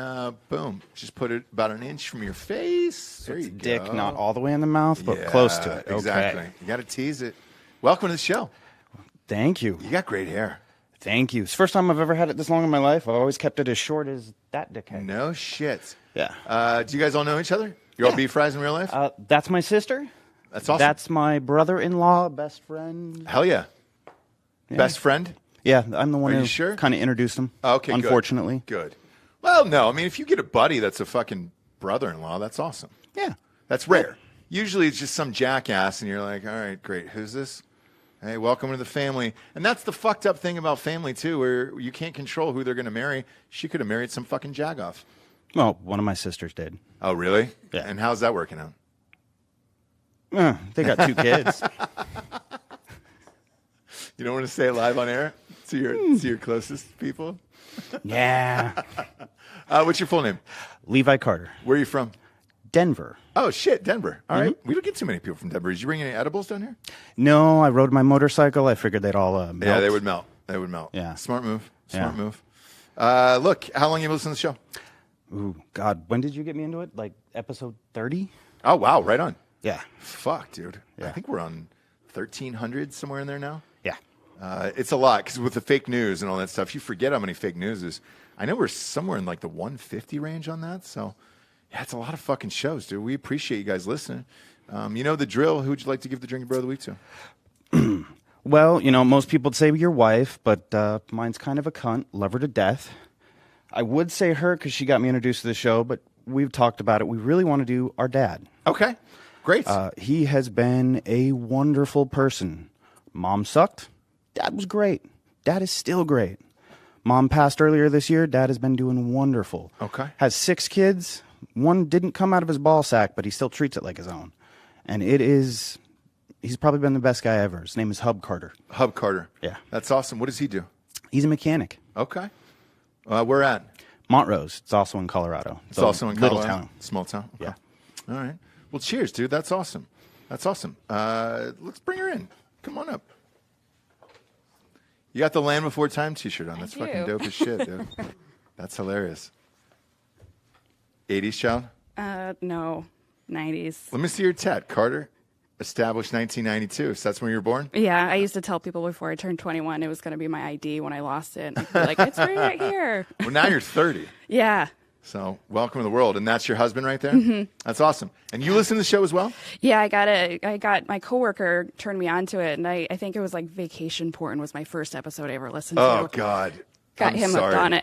boom, just put it about an inch from your face. There you go. Dick not all the way in the mouth, but close to it. Exactly. Okay. You got to tease it. Welcome to the show. Thank you. You got great hair. Thank you. It's the first time I've ever had it this long in my life. I've always kept it as short as that dickhead. No shit. Yeah. Do you guys all know each other? You all beef fries in real life? That's my sister. That's awesome. That's my brother-in-law, best friend. Hell yeah. Best friend? Yeah, I'm the one who kind of introduced him. Okay, unfortunately. Good. Well, no. I mean, if you get a buddy that's a fucking brother-in-law, that's awesome. Yeah. That's rare. Usually it's just some jackass, and you're like, all right, great. Who's this? Hey, welcome to the family. And that's the fucked up thing about family, too, where you can't control who they're going to marry. She could have married some fucking jagoff. Well, one of my sisters did. Oh, really? Yeah. And how's that working out? They got 2 kids. You don't want to say it live on air to your closest people? Yeah. What's your full name? Levi Carter. Where are you from? Denver. Oh, shit, Denver. All right. We don't get too many people from Denver. Did you bring any edibles down here? No, I rode my motorcycle. I figured they'd all melt. Yeah, they would melt. Yeah. Smart move. Move. Look, how long have you listened to the show? Ooh, God. When did you get me into it? Like episode 30? Oh, wow. Right on. Yeah. Fuck, dude. Yeah. I think we're on 1,300, somewhere in there now. Yeah. It's a lot because with the fake news and all that stuff, you forget how many fake news is. I know we're somewhere in like the 150 range on that. So, yeah, it's a lot of fucking shows, dude. We appreciate you guys listening. You know the drill. Who'd you like to give the Drinkin' Bro of the Week to? Well, most people would say your wife, but mine's kind of a cunt. Love her to death. I would say her because she got me introduced to the show, but we've talked about it. We really want to do our dad. Okay. Great. He has been a wonderful person. Mom sucked. Dad was great. Dad is still great. Mom passed earlier this year. Dad has been doing wonderful. Okay. Has 6 kids. One didn't come out of his ball sack, but he still treats it like his own. And he's probably been the best guy ever. His name is Hub Carter. Hub Carter. Yeah. That's awesome. What does he do? He's a mechanic. Okay. Where at? Montrose. It's also in Colorado. It's also in Colorado. Little town. Small town. Okay. Yeah. All right. Well, cheers, dude. That's awesome. Let's bring her in. Come on up. You got the Land Before Time t-shirt on. That's fucking dope as shit, dude. That's hilarious. 80s child? No. 90s. Let me see your tat. Carter, established 1992. So that's when you were born? Yeah, I used to tell people before I turned 21 it was going to be my ID when I lost it. And I'd be like, it's right here. Well, now you're 30. Yeah. So welcome to the world. And that's your husband right there? Mm-hmm. That's awesome. And you listen to the show as well? Yeah, I got my coworker turned me on to it. And I think it was like Vacation Porn was my first episode I ever listened to. Oh, God. Got him hooked on it.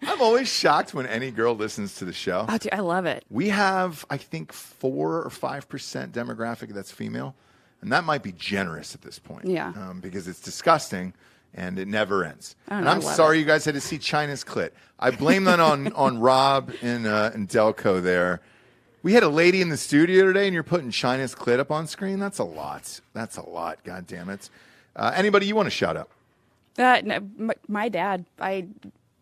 I'm always shocked when any girl listens to the show. Oh, dude, I love it. We have, I think, 4 or 5% demographic that's female, and that might be generous at this point. Yeah. Because it's disgusting, and it never ends. And I'm sorry you guys had to see China's clit. I blame that on Rob and Delco there. We had a lady in the studio today, and you're putting China's clit up on screen? That's a lot. That's a lot, God damn it. Anybody you want to shout out? No, my dad. I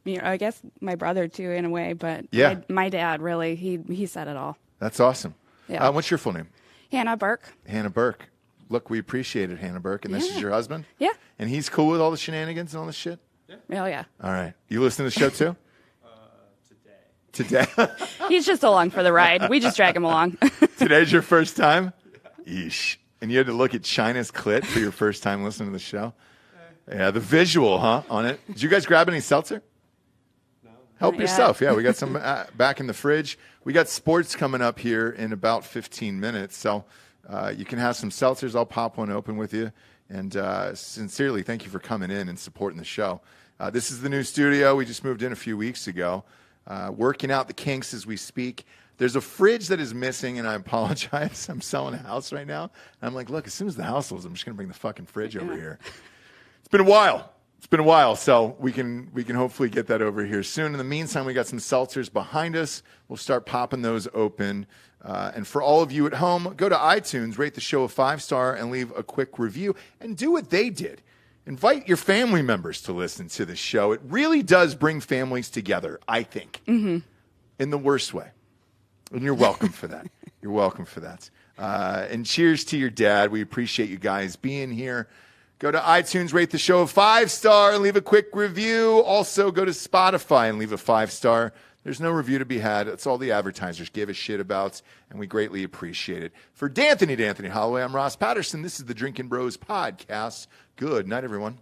guess my brother too, in a way, but yeah. my dad really. He said it all. That's awesome. Yeah. What's your full name? Hannah Burke. Hannah Burke. Look, we appreciate it, Hannah Burke. And this is your husband? Yeah. And he's cool with all the shenanigans and all this shit? Yeah. Oh, yeah. All right. You listen to the show too? Today. He's just along for the ride. We just drag him along. Today's your first time? Yeesh. And you had to look at China's clit for your first time listening to the show? Yeah, the visual, on it. Did you guys grab any seltzer? No. Help yourself. Yeah, we got some back in the fridge. We got sports coming up here in about 15 minutes. So you can have some seltzers. I'll pop one open with you. And sincerely, thank you for coming in and supporting the show. This is the new studio. We just moved in a few weeks ago. Working out the kinks as we speak. There's a fridge that is missing, and I apologize. I'm selling a house right now. And I'm like, look, as soon as the house sells, I'm just going to bring the fucking fridge over here. It's been a while, so we can hopefully get that over here soon. In the meantime, we got some seltzers behind us. We'll start popping those open. And for all of you at home, go to iTunes, rate the show a 5-star, and leave a quick review. And do what they did. Invite your family members to listen to the show. It really does bring families together, I think, in the worst way. And you're welcome for that. You're welcome for that. And cheers to your dad. We appreciate you guys being here. Go to iTunes, rate the show a 5-star, and leave a quick review. Also, go to Spotify and leave a 5-star. There's no review to be had. That's all the advertisers give a shit about, and we greatly appreciate it. For D'Anthony Holloway, I'm Ross Patterson. This is the Drinkin' Bros podcast. Good night, everyone.